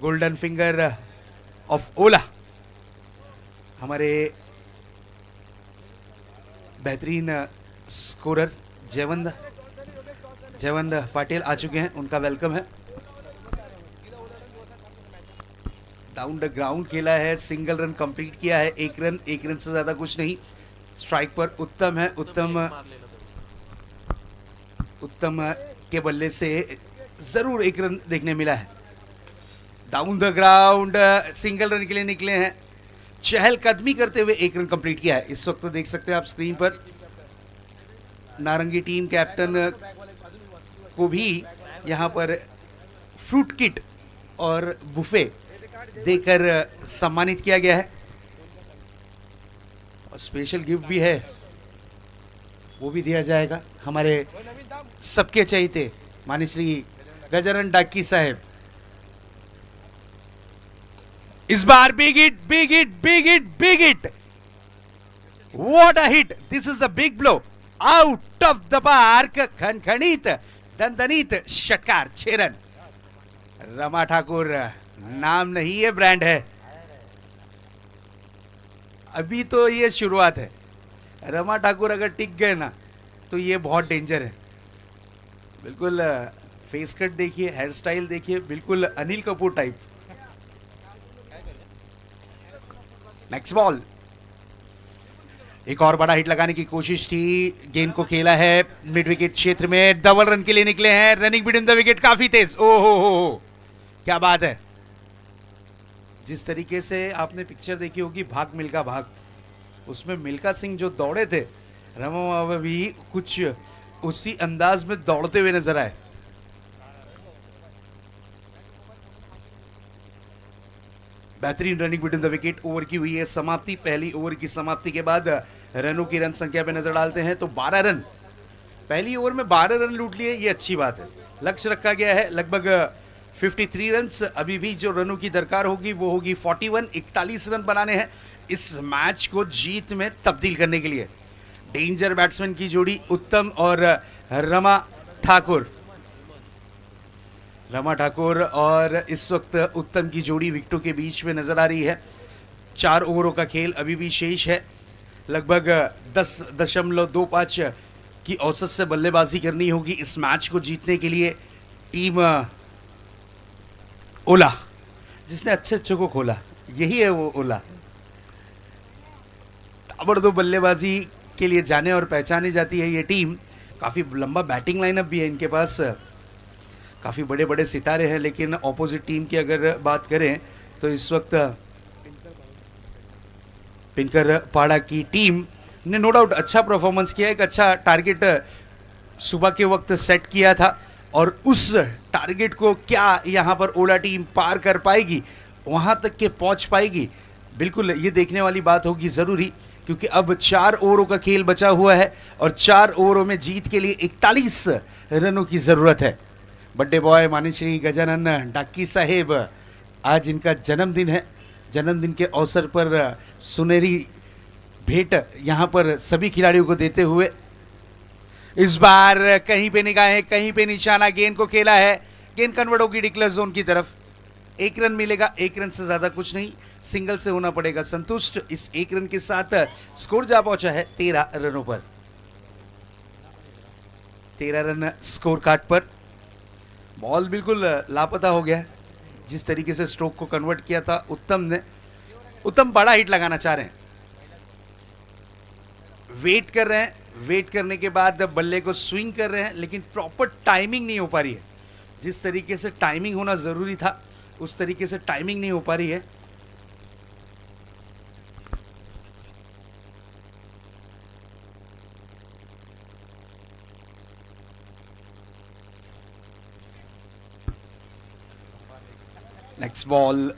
Speaker 2: गोल्डन फिंगर ऑफ ओला हमारे बेहतरीन स्कोरर जयवंत पाटिल आ चुके हैं, उनका वेलकम है। डाउन द ग्राउंड खेला है, सिंगल रन कंप्लीट किया है, 1 रन से ज्यादा कुछ नहीं। स्ट्राइक पर उत्तम है, उत्तम के बल्ले से जरूर 1 रन देखने मिला है। Down the ground single run के लिए निकले हैं, चहलकदमी करते हुए 1 रन कंप्लीट किया है। इस वक्त देख सकते हैं आप स्क्रीन पर नारंगी टीम कैप्टन को भी यहां पर फ्रूट किट और बुफे देकर सम्मानित किया गया है और स्पेशल गिफ्ट भी है, वो भी दिया जाएगा हमारे सबके चहेते माननीय श्री गजानन डाक्की साहब। इस बार big hit, what a hit, this is a big blow out of the park. खनखनीत दंदनीत षटकार, 6 रन। रमा ठाकुर नाम नहीं है, ब्रांड है। अभी तो ये शुरुआत है, रमा ठाकुर अगर टिक गए ना तो ये बहुत डेंजर है। बिल्कुल फेस कट देखिए, हेयर स्टाइल देखिए, बिल्कुल Anil Kapoor type. Next ball, एक और बड़ा हिट लगाने की कोशिश थी, गेंद को खेला है मिड विकेट क्षेत्र में, डबल रन के लिए निकले हैं। रनिंग बिटवीन द विकेट काफी तेज, ओहो क्या बात है। जिस तरीके से आपने पिक्चर देखी होगी भाग मिल्खा भाग, उसमें मिल्खा सिंह जो दौड़े थे, रमा भी कुछ उसी अंदाज में दौड़ते हुए नजर आए। बेहतरीन running between the wicket. Over की हुई है समाप्ति। पहली ओवर की समाप्ति के बाद रनों की रन संख्या पे नजर डालते हैं तो 12 रन, पहली ओवर में 12 रन लूट लिए, ये अच्छी बात है। लक्ष्य रखा गया है लगभग 53 रन्स। अभी भी जो रनों की दरकार होगी वो होगी 41, 41 रन बनाने हैं इस मैच को जीत में तब्दील करने के लिए। डेंजर बैट्समैन की जोड़ी उत्तम और रमा ठाकुर और इस वक्त उत्तम की जोड़ी विकेटों के बीच में नजर आ रही है। 4 ओवरों का खेल अभी भी शेष है। लगभग 10.25 की औसत से बल्लेबाजी करनी होगी इस मैच को जीतने के लिए। टीम ओला, जिसने अच्छे को खोला, यही है वो ओला। ताबड़तोड़ बल्लेबाजी के लिए जाने और पहचानी जाती है ये टीम। काफी लंबा बैटिंग लाइनअप भी है इनके पास, काफी बड़े बड़े सितारे हैं। लेकिन ऑपोजिट टीम की अगर बात करें तो इस वक्त पिनकर पाड़ा की टीम ने नो डाउट अच्छा परफॉर्मेंस किया, एक अच्छा टारगेट सुबह के वक्त सेट किया था और उस टारगेट को क्या यहां पर ओला टीम पार कर पाएगी, वहां तक के पहुंच पाएगी, बिल्कुल ये देखने वाली बात होगी जरूरी। क्योंकि अब 4 ओवरों का खेल बचा हुआ है और 4 ओवरों में जीत के लिए 41 रनों की जरूरत है। बड्डे बॉय माननीय श्री गजानन डाक्की साहेब, आज इनका जन्मदिन है। जन्मदिन के अवसर पर सुनहरी भेंट यहाँ पर सभी खिलाड़ियों को देते हुए इस बार कहीं पे निगाहें, कहीं पे निशाना, गेंद को खेला है, गेंद कन्वर्ट होगी डिक्लेयर जोन की तरफ। एक रन मिलेगा, एक रन से ज्यादा कुछ नहीं, सिंगल से होना पड़ेगा संतुष्ट। इस एक रन के साथ स्कोर जा पहुंचा है 13 रनों पर। 13 रन स्कोर कार्ड पर। बॉल बिल्कुल लापता हो गया है। जिस तरीके से स्ट्रोक को कन्वर्ट किया था उत्तम ने, उत्तम बड़ा हिट लगाना चाह रहे हैं, वेट कर रहे हैं, वेट करने के बाद बल्ले को स्विंग कर रहे हैं, लेकिन प्रॉपर टाइमिंग नहीं हो पा रही है। जिस तरीके से टाइमिंग होना जरूरी था उस तरीके से टाइमिंग नहीं हो पा रही है। नेक्स्ट बॉल,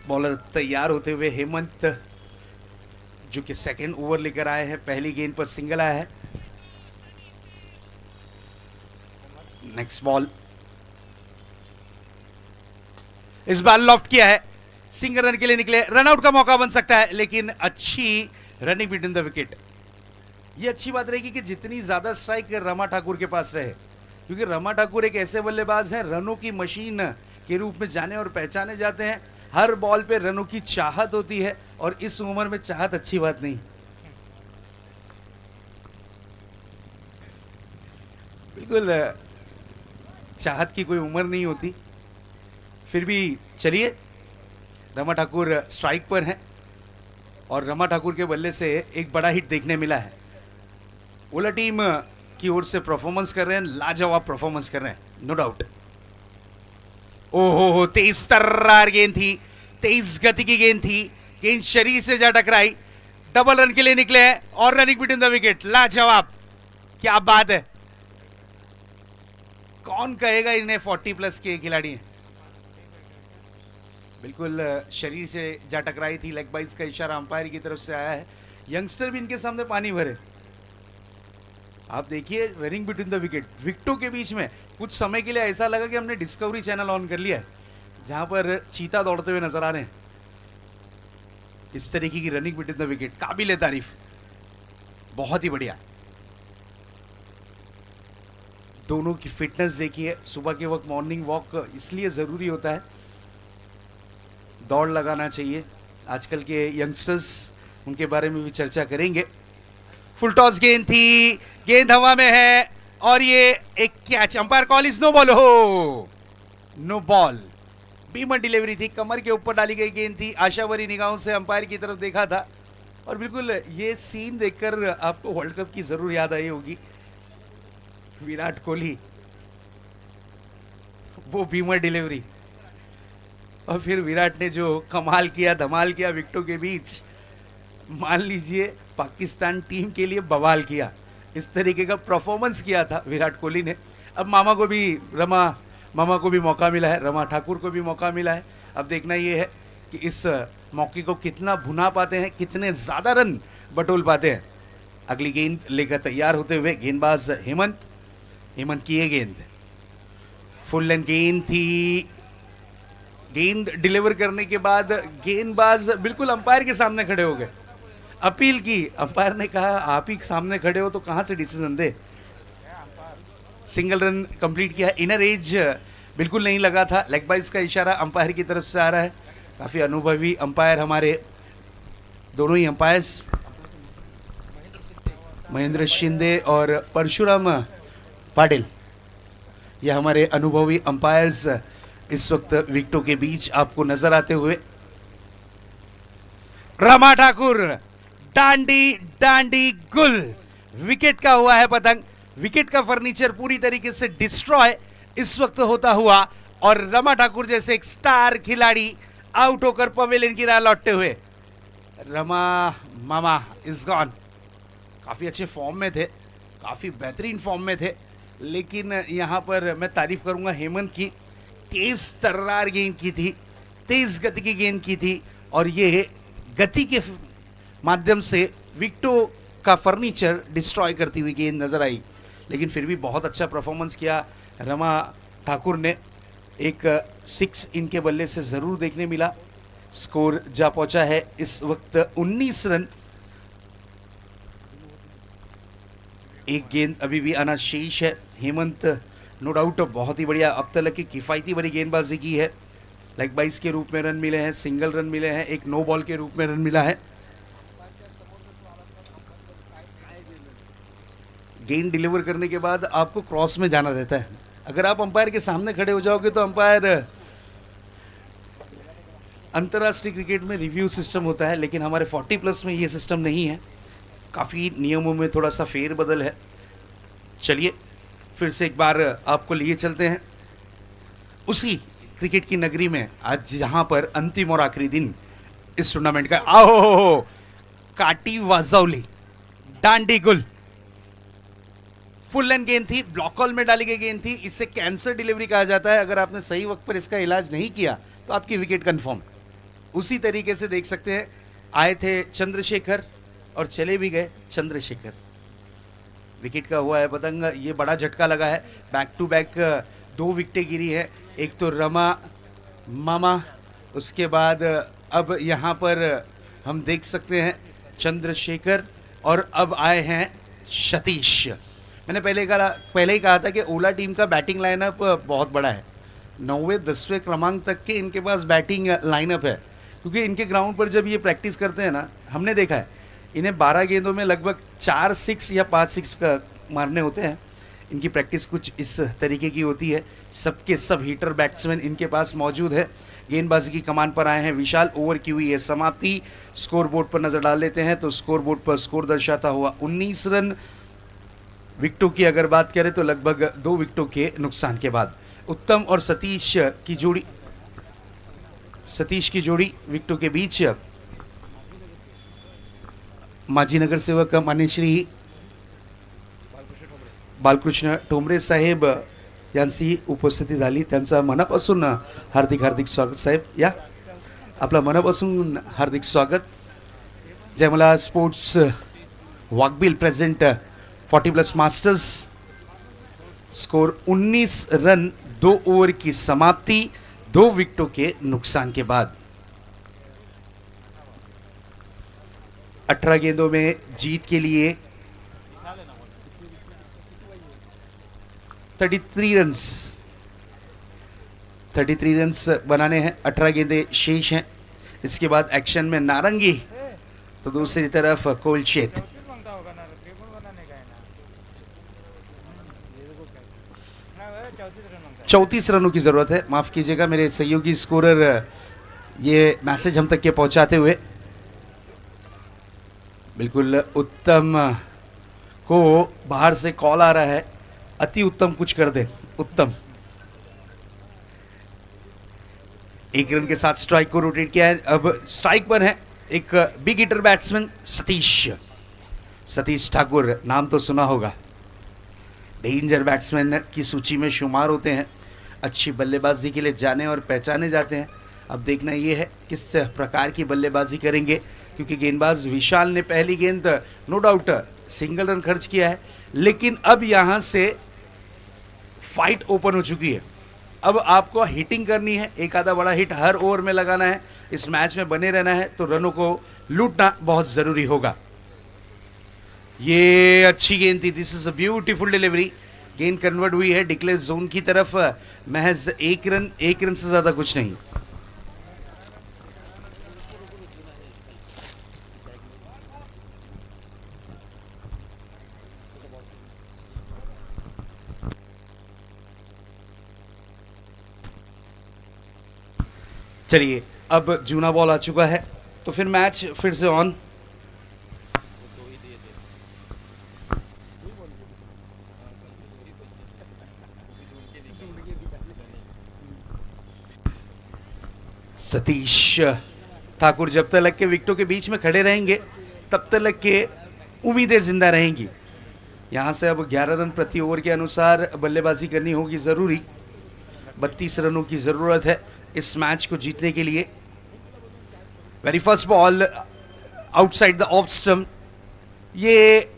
Speaker 2: बॉलर तैयार होते हुए हेमंत जो कि सेकंड ओवर लेकर आए हैं, पहली गेंद पर सिंगल आया है। नेक्स्ट बॉल, इस बार लॉफ्ट किया है, सिंगल रन के लिए निकले, रनआउट का मौका बन सकता है, लेकिन अच्छी रनिंग बिटवीन द विकेट। ये अच्छी बात रहेगी कि जितनी ज्यादा स्ट्राइक रमा ठाकुर के पास रहे, क्योंकि रमा ठाकुर एक ऐसे बल्लेबाज हैं रनों की मशीन के रूप में जाने और पहचाने जाते हैं। हर बॉल पे रनों की चाहत होती है और इस उम्र में चाहत अच्छी बात नहीं। बिल्कुल चाहत की कोई उम्र नहीं होती। फिर भी चलिए, रमा ठाकुर स्ट्राइक पर हैं और रमा ठाकुर के बल्ले से एक बड़ा हिट देखने मिला है। ओला टीम की ओर से परफॉर्मेंस कर रहे हैं, लाजवाब परफॉर्मेंस कर रहे हैं, नो डाउट। ओहो, तेज तर्रार गेंद थी, तेज गति की गेंद थी, गेंद शरीर से जा टकराई, डबल रन के लिए निकले हैं और रनिंग बिटवीन द विकेट, लाजवाब, क्या बात है। कौन कहेगा इन्हें 40 प्लस के खिलाड़ी हैं। बिल्कुल शरीर से जा टकराई थी, लेग बाइज का इशारा अंपायर की तरफ से आया है। यंगस्टर भी इनके सामने पानी भरे। आप देखिए रनिंग बिटवीन द विकेट, विकेटों के बीच में कुछ समय के लिए ऐसा लगा कि हमने डिस्कवरी चैनल ऑन कर लिया है, जहां पर चीता दौड़ते हुए नजर आ रहे हैं। इस तरीके की रनिंग बिटवीन द विकेट काबिल तारीफ, बहुत ही बढ़िया। दोनों की फिटनेस देखिए, सुबह के वक्त मॉर्निंग वॉक इसलिए जरूरी होता है, दौड़ लगाना चाहिए। आजकल के यंगस्टर्स, उनके बारे में भी चर्चा करेंगे। फुल टॉस गेंद थी, गेंद हवा में है और ये एक catch, umpire call is no ball. हो, नो बॉल। बीमर डिलीवरी थी, कमर के ऊपर डाली गई गेंद थी, आशावरी निगाहों से अंपायर की तरफ देखा था और बिल्कुल ये सीन देखकर आपको वर्ल्ड कप की जरूर याद आई होगी। विराट कोहली, वो बीमर डिलीवरी, और फिर विराट ने जो कमाल किया, धमाल किया विकेटों के बीच, मान लीजिए पाकिस्तान टीम के लिए बवाल किया। इस तरीके का परफॉर्मेंस किया था विराट कोहली ने। अब मामा को भी मौका मिला है, रमा ठाकुर को भी मौका मिला है। अब देखना ये है कि इस मौके को कितना भुना पाते हैं, कितने ज्यादा रन बटोल पाते हैं। अगली गेंद लेकर तैयार होते हुए गेंदबाज हेमंत की ये गेंद फुल लेंथ गेंद थी। गेंद डिलीवर करने के बाद गेंदबाज बिल्कुल अंपायर के सामने खड़े हो गए, अपील की। अंपायर ने कहा आप ही सामने खड़े हो तो कहां से डिसीजन दे। सिंगल रन कंप्लीट किया। इनर एज बिल्कुल नहीं लगा था, लेग बाइज का इशारा अंपायर की तरफ से आ रहा है। काफी अनुभवी अंपायर हमारे, दोनों ही अंपायर्स महेंद्र शिंदे और परशुराम पाटिल, ये हमारे अनुभवी अंपायर्स इस वक्त विकेटों के बीच आपको नजर आते हुए। रमा ठाकुर डांडी गुल, विकेट का हुआ है पतंग, विकेट का फर्नीचर पूरी तरीके से डिस्ट्रॉय इस वक्त होता हुआ और रमा ठाकुर जैसे एक स्टार खिलाड़ी आउट होकर पवेलियन की राह लौटते हुए। रमा मामा इज गॉन। काफी अच्छे फॉर्म में थे, काफी बेहतरीन फॉर्म में थे, लेकिन यहां पर मैं तारीफ करूंगा हेमंत की। तेज तर्रार गेंद की थी, तेज गति की गेंद की थी और ये गति के माध्यम से विकेटों का फर्नीचर डिस्ट्रॉय करती हुई गेंद नजर आई। लेकिन फिर भी बहुत अच्छा परफॉर्मेंस किया रमा ठाकुर ने। एक 6 इनके बल्ले से जरूर देखने मिला। स्कोर जा पहुंचा है इस वक्त 19 रन। एक गेंद अभी भी आना शेष है। हेमंत नो डाउट बहुत ही बढ़िया अब तक की किफायती बड़ी गेंदबाजी की है। लेग बाइस के रूप में रन मिले हैं, सिंगल रन मिले हैं, एक नो बॉल के रूप में रन मिला है। गेंद डिलीवर करने के बाद आपको क्रॉस में जाना रहता है। अगर आप अंपायर के सामने खड़े हो जाओगे तो अंपायर, अंतर्राष्ट्रीय क्रिकेट में रिव्यू सिस्टम होता है, लेकिन हमारे 40+ में ये सिस्टम नहीं है। काफ़ी नियमों में थोड़ा सा फेरबदल है। चलिए फिर से एक बार आपको लिए चलते हैं उसी क्रिकेट की नगरी में, आज जहां पर अंतिम और आखिरी दिन इस टूर्नामेंट का। आओ काटी वाजौली डांडी गुल, फुल लेंथ गेंद थी, ब्लॉक हॉल में डाली गई गेंद थी। इससे कैंसर डिलीवरी कहा जाता है। अगर आपने सही वक्त पर इसका इलाज नहीं किया तो आपकी विकेट कंफर्म। उसी तरीके से देख सकते हैं, आए थे चंद्रशेखर और चले भी गए चंद्रशेखर। विकेट का हुआ है पतंग, ये बड़ा झटका लगा है। बैक टू बैक 2 विकेटें गिरी है। एक तो रमा मामा, उसके बाद अब यहाँ पर हम देख सकते हैं चंद्रशेखर, और अब आए हैं सतीश। मैंने पहले ही कहा था कि ओला टीम का बैटिंग लाइनअप बहुत बड़ा है। 9वें 10वें क्रमांक तक के इनके पास बैटिंग लाइनअप है, क्योंकि इनके ग्राउंड पर जब ये प्रैक्टिस करते हैं ना, हमने देखा है इन्हें 12 गेंदों में लगभग 4 6 या 5 6 का मारने होते हैं। इनकी प्रैक्टिस कुछ इस तरीके की होती है। सबके सब हीटर बैट्समैन इनके पास मौजूद है। गेंदबाजी की कमान पर आए हैं विशाल। ओवर की हुई है समाप्ति। स्कोर बोर्ड पर नज़र डाल लेते हैं तो स्कोर बोर्ड पर स्कोर दर्शाता हुआ 19 रन। विकेटों की अगर बात करें तो लगभग 2 विकेटों के नुकसान के बाद उत्तम और सतीश की जोड़ी विकेटों के बीच माजी नगर सेवक मान्य श्री बालकृष्ण ठोंबरे साहेब यांची उपस्थिती झाली। त्यांचा मनापासून हार्दिक स्वागत साहेब, या आपला मनापासून हार्दिक स्वागत। Jaymala sports Waghbil present 40+ masters. Score 19 run, 2 over की समाप्ति, 2 विकेटों के नुकसान के बाद। 18 गेंदों में जीत के लिए 33 रन्स बनाने हैं। 18 गेंदें शेष हैं। इसके बाद एक्शन में नारंगी तो दूसरी तरफ कोलशेत। चौंतीस रनों की जरूरत है। माफ कीजिएगा मेरे सहयोगी स्कोरर ये मैसेज हम तक के पहुंचाते हुए। बिल्कुल उत्तम को बाहर से कॉल आ रहा है, अति उत्तम कुछ कर दे। उत्तम 1 रन के साथ स्ट्राइक को रोटेट किया है। अब स्ट्राइक पर है एक big hitter batsman Satish Thakur, नाम तो सुना होगा। डेंजर बैट्समैन की सूची में शुमार होते हैं। अच्छी बल्लेबाजी के लिए जाने और पहचाने जाते हैं। अब देखना ये है किस प्रकार की बल्लेबाजी करेंगे, क्योंकि गेंदबाज विशाल ने पहली गेंद नो डाउट सिंगल रन खर्च किया है, लेकिन अब यहाँ से फाइट ओपन हो चुकी है। अब आपको हिटिंग करनी है, एक आधा बड़ा हिट हर ओवर में लगाना है। इस मैच में बने रहना है तो रनों को लूटना बहुत ज़रूरी होगा। ये अच्छी गेंद थी, this is a beautiful delivery. गेंद कन्वर्ट हुई है डिक्लेयर जोन की तरफ। महज 1 रन से ज़्यादा कुछ नहीं। चलिए अब जूना बॉल आ चुका है तो फिर मैच फिर से ऑन। सतीश ठाकुर जब तक के विकेटों के बीच में खड़े रहेंगे तब तक के उम्मीदें जिंदा रहेंगी। यहाँ से अब 11 रन प्रति ओवर के अनुसार बल्लेबाजी करनी होगी ज़रूरी। 32 रनों की ज़रूरत है इस मैच को जीतने के लिए। Very first ball outside the off stump, ये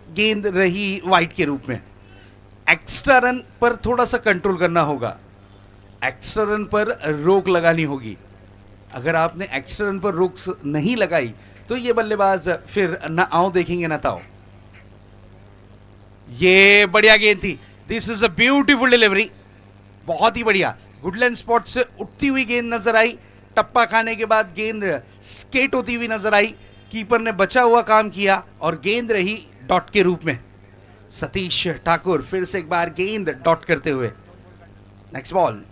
Speaker 2: गेंद रही वाइड के रूप में। एक्स्ट्रा रन पर थोड़ा सा कंट्रोल करना होगा, एक्स्ट्रा रन पर रोक लगानी होगी। अगर आपने एक्स्ट्रा रन पर रोक नहीं लगाई तो ये बल्लेबाज फिर ना आओ देखेंगे ना ताओ। ये बढ़िया गेंद थी, this is a beautiful delivery, बहुत ही बढ़िया। गुडलैंड स्पॉट से उठती हुई गेंद नजर आई, टप्पा खाने के बाद गेंद स्केट होती हुई नजर आई, कीपर ने बचा हुआ काम किया और गेंद रही डॉट के रूप में। सतीश ठाकुर फिर से एक बार गेंद डॉट करते हुए। नेक्स्ट बॉल,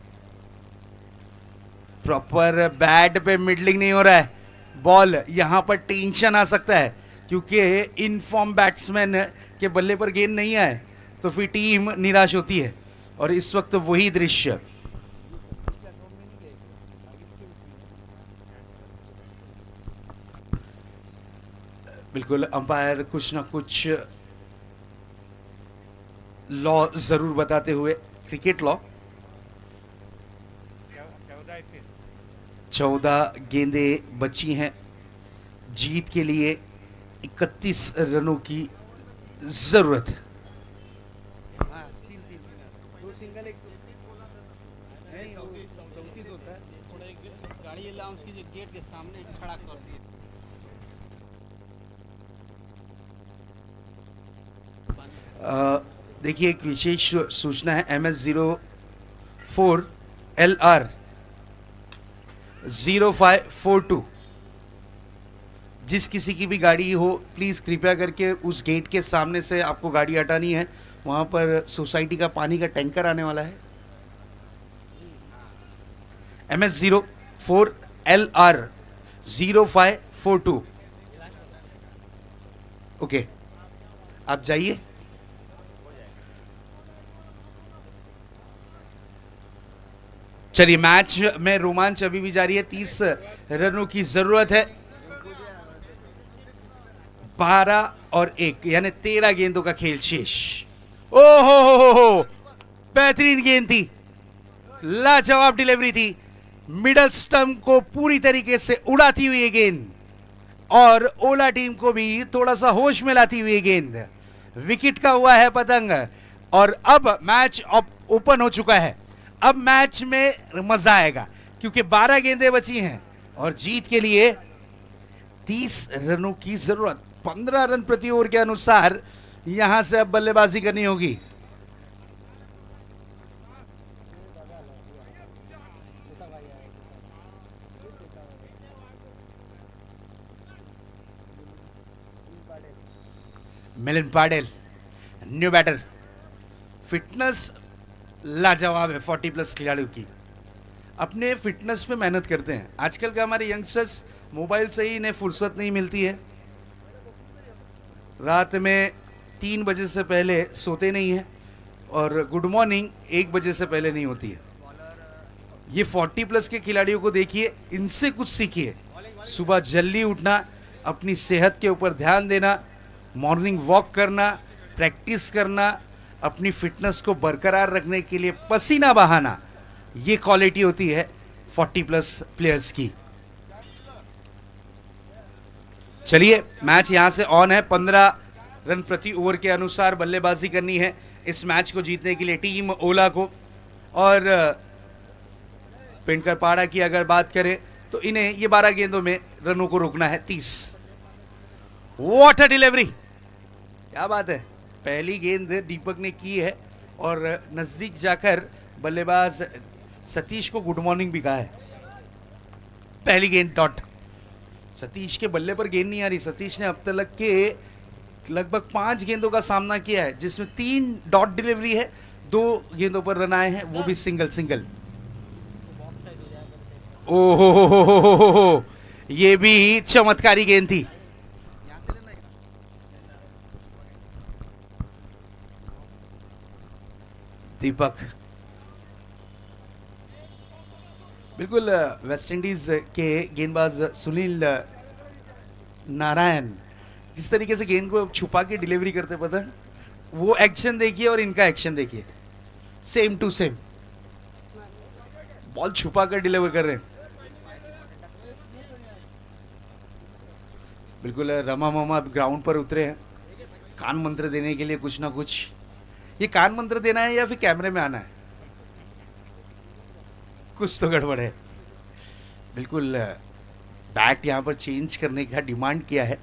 Speaker 2: प्रॉपर बैट पे मिडलिंग नहीं हो रहा है बॉल, यहां पर टेंशन आ सकता है क्योंकि इनफॉर्म बैट्समैन के बल्ले पर गेंद नहीं आए तो फिर टीम निराश होती है और इस वक्त वही दृश्य। बिल्कुल अंपायर कुछ ना कुछ लॉ जरूर बताते हुए, क्रिकेट लॉ। 14 गेंदें बची हैं, जीत के लिए 31 रनों की जरूरत है।
Speaker 3: गेट के सामने खड़ा कर दिए।
Speaker 2: देखिए एक विशेष सूचना है, MS04 LR 0542, जिस किसी की भी गाड़ी हो प्लीज़ कृपया करके उस गेट के सामने से आपको गाड़ी हटानी है, वहाँ पर सोसाइटी का पानी का टैंकर आने वाला है। MS04 LR 0542। ओके, आप जाइए। चलिए, मैच में रोमांच अभी भी जारी है, 30 रनों की जरूरत है। 12 और 1 यानी 13 गेंदों का खेल शेष। ओहो, बेहतरीन गेंद थी, लाजवाब डिलीवरी थी, मिडल स्टंप को पूरी तरीके से उड़ाती हुई गेंद और ओला टीम को भी थोड़ा सा होश में लाती हुई गेंद। विकेट का हुआ है पतंग और अब मैच ओपन हो चुका है। अब मैच में मजा आएगा क्योंकि 12 गेंदें बची हैं और जीत के लिए 30 रनों की जरूरत। 15 रन प्रति ओवर के अनुसार यहां से अब बल्लेबाजी करनी होगी। मिलिंद पाडेल न्यू बैटर, फिटनेस लाजवाब है 40+ खिलाड़ियों की, अपने फिटनेस पे मेहनत करते हैं। आजकल के हमारे यंगस्टर्स मोबाइल से ही इन्हें फुर्सत नहीं मिलती है, रात में 3 बजे से पहले सोते नहीं हैं और गुड मॉर्निंग 1 बजे से पहले नहीं होती है। ये 40+ के खिलाड़ियों को देखिए, इनसे कुछ सीखिए। सुबह जल्दी उठना, अपनी सेहत के ऊपर ध्यान देना, मॉर्निंग वॉक करना, प्रैक्टिस करना, अपनी फिटनेस को बरकरार रखने के लिए पसीना बहाना, ये क्वालिटी होती है 40+ प्लेयर्स की। चलिए, मैच यहां से ऑन है। 15 रन प्रति ओवर के अनुसार बल्लेबाजी करनी है इस मैच को जीतने के लिए टीम ओला को। और पेंटकर पाड़ा की अगर बात करें तो इन्हें ये 12 गेंदों में रनों को रोकना है 30। व्हाट अ डिलीवरी, क्या बात है, पहली गेंद दीपक ने की है और नजदीक जाकर बल्लेबाज सतीश को गुड मॉर्निंग भी कहा है। पहली गेंद डॉट, सतीश के बल्ले पर गेंद नहीं आ रही। सतीश ने अब तक के लगभग 5 गेंदों का सामना किया है जिसमें 3 डॉट डिलीवरी है, 2 गेंदों पर रन आए हैं, वो भी सिंगल सिंगल। ओहो, ये भी चमत्कारी गेंद थी। दीपक, बिल्कुल वेस्ट इंडीज के गेंदबाज सुनील नारायण किस तरीके से गेंद को छुपा के डिलीवरी करते पता है, वो एक्शन देखिए और इनका एक्शन देखिए, सेम टू सेम, बॉल छुपा कर डिलीवर कर रहे हैं। बिल्कुल रमा मामा ग्राउंड पर उतरे हैं कान मंत्र देने के लिए कुछ ना कुछ। ये कान मंत्र देना है या फिर कैमरे में आना है, कुछ तो गड़बड़ है। बिल्कुल बैट यहां पर चेंज करने का डिमांड किया है।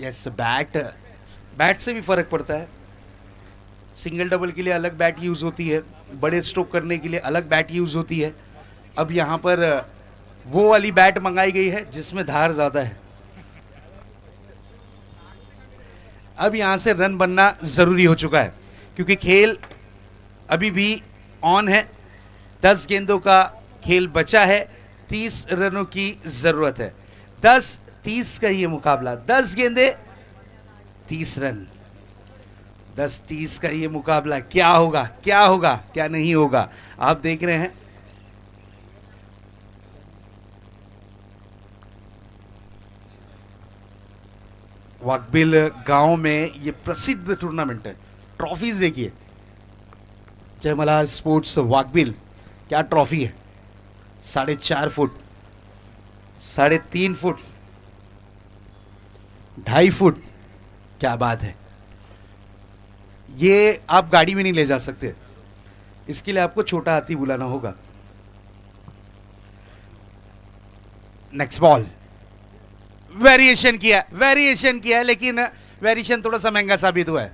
Speaker 2: यस, बैट से भी फर्क पड़ता है। सिंगल डबल के लिए अलग बैट यूज होती है, बड़े स्ट्रोक करने के लिए अलग बैट यूज होती है। अब यहाँ पर वो वाली बैट मंगाई गई है जिसमें धार ज्यादा है। अब यहां से रन बनना जरूरी हो चुका है क्योंकि खेल अभी भी ऑन है। 10 गेंदों का खेल बचा है, 30 रनों की जरूरत है। 10-30 का ये मुकाबला, 10 गेंदे 30 रन, 10-30 का ये मुकाबला। क्या होगा, क्या होगा, क्या नहीं होगा, आप देख रहे हैं। वाकबिल गांव में ये प्रसिद्ध टूर्नामेंट है। ट्रॉफीज देखिए, जयमला स्पोर्ट्स वाकबिल, क्या ट्रॉफी है। 4.5 फुट, 3.5 फुट, 2.5 फुट, क्या बात है। ये आप गाड़ी में नहीं ले जा सकते, इसके लिए आपको छोटा हाथी बुलाना होगा। नेक्स्ट बॉल, वेरिएशन किया लेकिन वेरिएशन थोड़ा सा महंगा साबित हुआ है।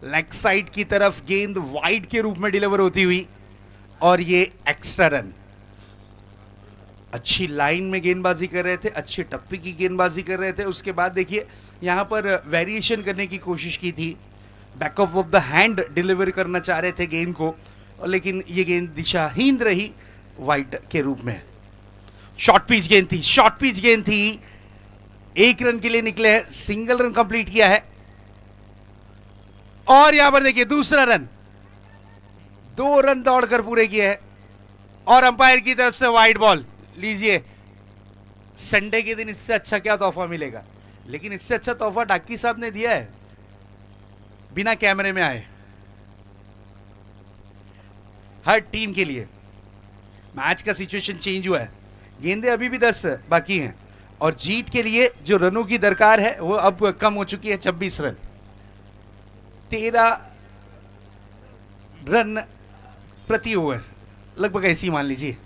Speaker 2: लेग साइड की तरफ गेंद वाइड के रूप में डिलीवर होती हुई और ये एक्स्ट्रा रन। अच्छी लाइन में गेंदबाजी कर रहे थे, अच्छी टप्पी की गेंदबाजी कर रहे थे। उसके बाद देखिए यहां पर वेरिएशन करने की कोशिश की थी, back of the hand deliver करना चाह रहे थे गेंद को, लेकिन ये गेंद दिशाहीन रही वाइड के रूप में। शॉर्ट पिच गेंद थी, 1 रन के लिए निकले हैं, सिंगल रन कंप्लीट किया है। और यहां पर देखिए दूसरा रन, 2 रन दौड़कर पूरे किए हैं और अंपायर की तरफ से वाइड बॉल। लीजिए, संडे के दिन इससे अच्छा क्या तोहफा मिलेगा, लेकिन इससे अच्छा तोहफा डाकी साहब ने दिया है, बिना कैमरे में आए, हर टीम के लिए। मैच का सिचुएशन चेंज हुआ है, गेंदे अभी भी 10 बाकी हैं और जीत के लिए जो रनों की दरकार है वो अब कम हो चुकी है, 26 रन। 13 रन प्रति ओवर, लगभग ऐसी मान लीजिए।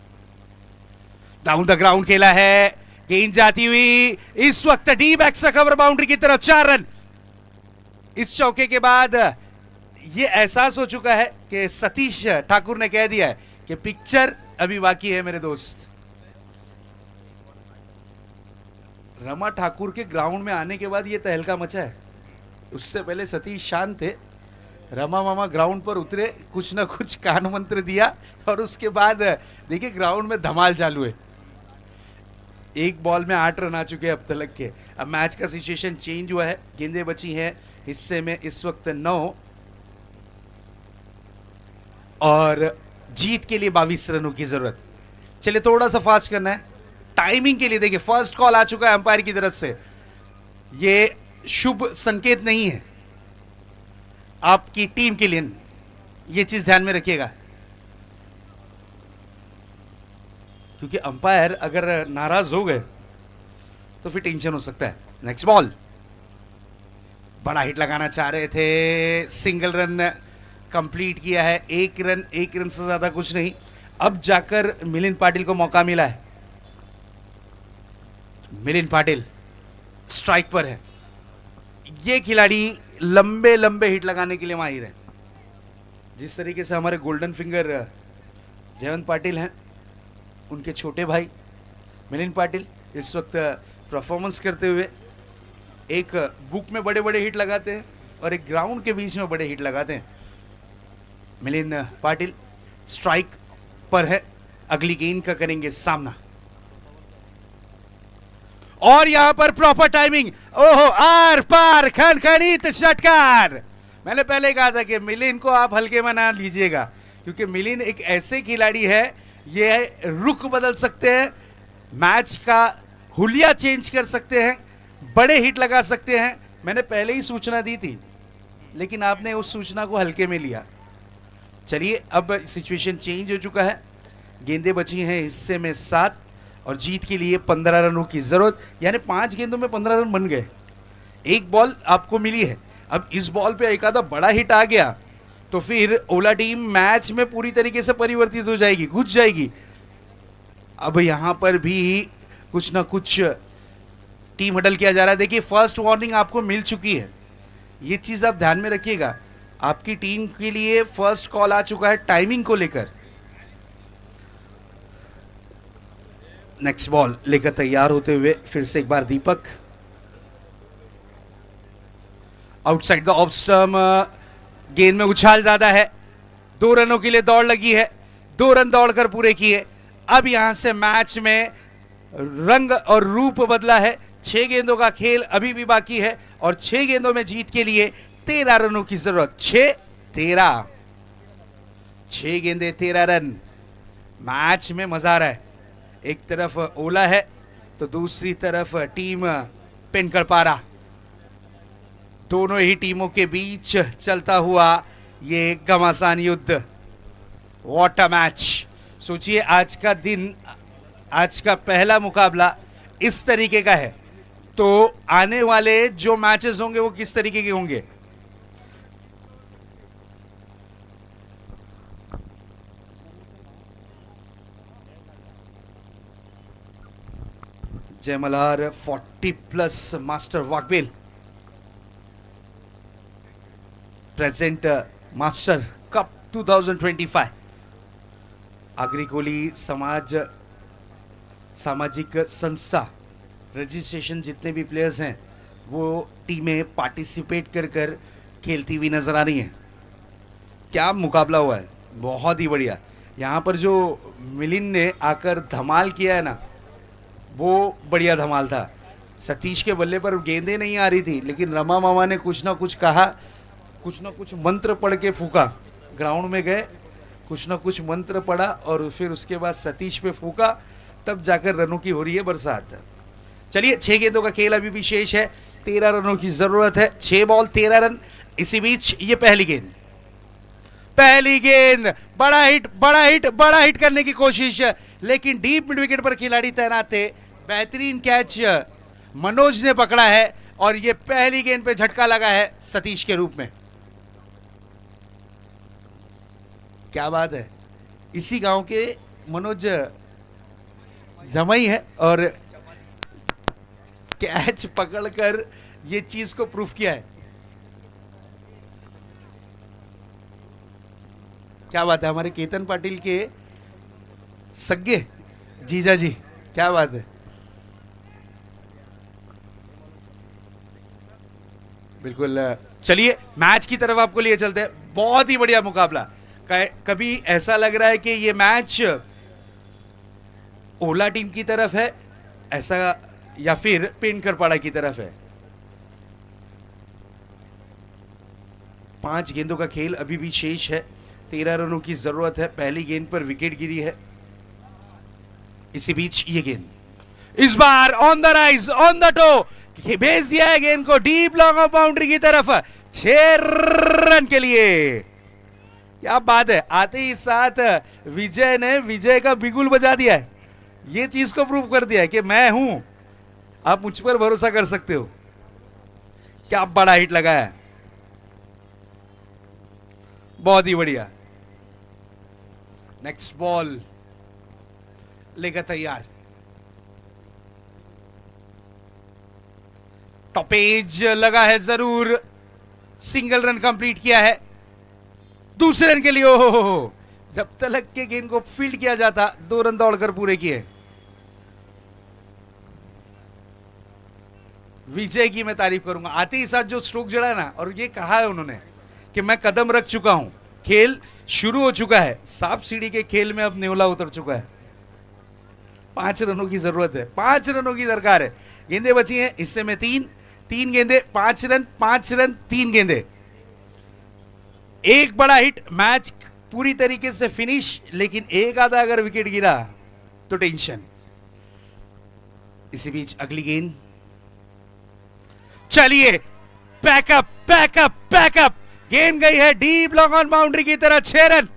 Speaker 2: डाउन द ग्राउंड खेला है, गेंद जाती हुई इस वक्त डीप एक्स्ट्रा कवर बाउंड्री की तरफ, 4 रन। इस चौके के बाद ये एहसास हो चुका है कि सतीश ठाकुर ने कह दिया है कि पिक्चर अभी बाकी है मेरे दोस्त। रमा ठाकुर के ग्राउंड में आने के बाद ये तहलका मचा है। उससे पहले सतीश शांत थे, रमा मामा ग्राउंड पर उतरे, कुछ ना कुछ कान मंत्र दिया और उसके बाद देखिए ग्राउंड में धमाल चालू है। 1 बॉल में 8 रन आ चुके हैं अब तक के। अब मैच का सिचुएशन चेंज हुआ है, गेंदें बची हैं हिस्से में इस वक्त 9 और जीत के लिए 22 रनों की जरूरत। चलिए थोड़ा सा फास्ट करना है टाइमिंग के लिए। देखिए फर्स्ट कॉल आ चुका है अंपायर की तरफ से, ये शुभ संकेत नहीं है आपकी टीम के लिए, ये चीज ध्यान में रखिएगा, क्योंकि अंपायर अगर नाराज हो गए तो फिर टेंशन हो सकता है। नेक्स्ट बॉल, बड़ा हिट लगाना चाह रहे थे, सिंगल रन कंप्लीट किया है। 1 रन से ज्यादा कुछ नहीं। अब जाकर मिलिंद पाटिल को मौका मिला है। मिलिंद पाटिल स्ट्राइक पर है। ये खिलाड़ी लंबे लंबे हिट लगाने के लिए माहिर है। जिस तरीके से हमारे गोल्डन फिंगर जयवंत पाटिल हैं, उनके छोटे भाई मिलिंद पाटिल इस वक्त परफॉर्मेंस करते हुए एक बुक में बड़े बड़े हिट लगाते हैं और एक ग्राउंड के बीच में बड़े हिट लगाते हैं। मिलिंद पाटिल स्ट्राइक पर है, अगली गेंद का करेंगे सामना। और यहां पर प्रॉपर टाइमिंग, ओहो आर पार खनखनीत षटकार। मैंने पहले कहा था कि मिलिंद को आप हल्के में ना लीजिएगा, क्योंकि मिलिंद एक ऐसे खिलाड़ी है, ये रुख बदल सकते हैं, मैच का हुलिया चेंज कर सकते हैं, बड़े हिट लगा सकते हैं। मैंने पहले ही सूचना दी थी, लेकिन आपने उस सूचना को हल्के में लिया। चलिए अब सिचुएशन चेंज हो चुका है, गेंदें बची हैं हिस्से में 7 और जीत के लिए 15 रनों की जरूरत, यानी 5 गेंदों में 15 रन बन गए। 1 बॉल आपको मिली है। अब इस बॉल पे एक आधा बड़ा हिट आ गया तो फिर ओला टीम मैच में पूरी तरीके से परिवर्तित हो जाएगी, घुस जाएगी। अब यहां पर भी कुछ ना कुछ टीम हडल किया जा रहा है। देखिए फर्स्ट वार्निंग आपको मिल चुकी है, ये चीज आप ध्यान में रखिएगा आपकी टीम के लिए फर्स्ट कॉल आ चुका है टाइमिंग को लेकर। नेक्स्ट बॉल लेकर तैयार होते हुए फिर से एक बार दीपक, आउटसाइड द ऑफ स्टंप, गेंद में उछाल ज्यादा है, 2 रनों के लिए दौड़ लगी है, 2 रन दौड़कर पूरे किए। अब यहां से मैच में रंग और रूप बदला है। 6 गेंदों का खेल अभी भी बाकी है और 6 गेंदों में जीत के लिए 13 रनों की जरूरत। 6-13, 6 गेंदे 13 रन। मैच में मजा आ रहा है। एक तरफ ओला है तो दूसरी तरफ टीम पेनकड़पारा। दोनों ही टीमों के बीच चलता हुआ ये घमासान युद्ध। What a match. सोचिए आज का दिन, आज का पहला मुकाबला इस तरीके का है, तो आने वाले जो मैचेस होंगे वो किस तरीके के होंगे। Jay Malhar 40+ master Waghbil, present master cup 2025। Agri Koli सामाजिक संस्था रजिस्ट्रेशन जितने भी प्लेयर्स हैं वो टीमें पार्टिसिपेट कर कर खेलती हुई नजर आ रही हैं। क्या मुकाबला हुआ है, बहुत ही बढ़िया। यहाँ पर जो मिलिंद ने आकर धमाल किया है ना, वो बढ़िया धमाल था। सतीश के बल्ले पर गेंदें नहीं आ रही थी, लेकिन रमा मामा ने कुछ ना कुछ कहा, कुछ ना कुछ मंत्र पढ़ के फूका। ग्राउंड में गए, कुछ ना कुछ मंत्र पढ़ा और फिर उसके बाद सतीश पे फूका, तब जाकर रनों की हो रही है बरसात। चलिए 6 गेंदों का खेल अभी भी शेष है, 13 रनों की जरूरत है। 6 बॉल 13 रन। इसी बीच ये पहली गेंद, बड़ा हिट करने की कोशिश, लेकिन डीप मिड विकेट पर खिलाड़ी तैनात थे। बेहतरीन कैच मनोज ने पकड़ा है और ये पहली गेंद पे झटका लगा है सतीश के रूप में। क्या बात है। इसी गांव के मनोज जमाई है और कैच पकड़कर ये चीज को प्रूफ किया है। क्या बात है। हमारे केतन पाटिल के सग्गे जीजा जी, क्या बात है। बिल्कुल। चलिए मैच की तरफ आपको लिए चलते हैं। बहुत ही बढ़िया मुकाबला। कभी ऐसा लग रहा है कि ये मैच ओला टीम की तरफ है ऐसा, या फिर पेनकड़पाड़ा की तरफ है। 5 गेंदों का खेल अभी भी शेष है, 13 रनों की जरूरत है। पहली गेंद पर विकेट गिरी है। इसी बीच ये गेंद इस बार on the rise, on the toe, भेज दिया है गेंद को डीप लॉन्ग ऑफ बाउंड्री की तरफ। 6 रन के लिए। क्या बात है। आते ही साथ विजय ने विजय का बिगुल बजा दिया है। ये चीज को प्रूव कर दिया है कि मैं हूं, आप मुझ पर भरोसा कर सकते हो। क्या बड़ा हिट लगाया है, बहुत ही बढ़िया। नेक्स्ट बॉल लेकर तैयार। टॉपेज लगा है जरूर, सिंगल रन कंप्लीट किया है। दूसरे रन के लिए ओहो, जब तलक के गेंद को फील्ड किया जाता, 2 रन दौड़कर पूरे किए। विजय की मैं तारीफ करूंगा। आते ही साथ जो स्ट्रोक जड़ा है ना, और ये कहा है उन्होंने कि मैं कदम रख चुका हूं, खेल शुरू हो चुका है। सांप सीढ़ी के खेल में अब नेवला उतर चुका है। 5 रनों की जरूरत है, 5 रनों की दरकार है। गेंदें बची हैं हिस्से में 3 गेंदें, 5 रन 5 रन 3 गेंदें। एक बड़ा हिट, मैच पूरी तरीके से फिनिश, लेकिन एक आधा अगर विकेट गिरा तो टेंशन। इसी बीच अगली गेंद। चलिए पैकअप पैकअप पैकअप। गेंद गई है डीप लॉन्ग ऑन बाउंड्री की तरह। 6 रन।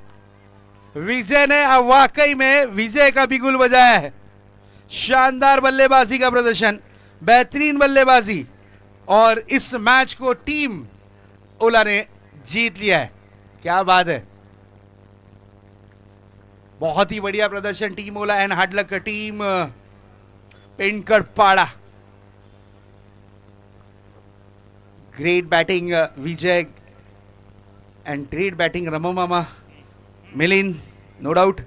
Speaker 2: विजय ने वाकई में विजय का बिगुल बजाया है। शानदार बल्लेबाजी का प्रदर्शन, बेहतरीन बल्लेबाजी, और इस मैच को टीम ओला ने जीत लिया है। क्या बात है। बहुत ही बढ़िया प्रदर्शन team Ola and hard luck team Penkarpada. Great batting Vijay and trade batting Ramo Mama, Milin, no doubt.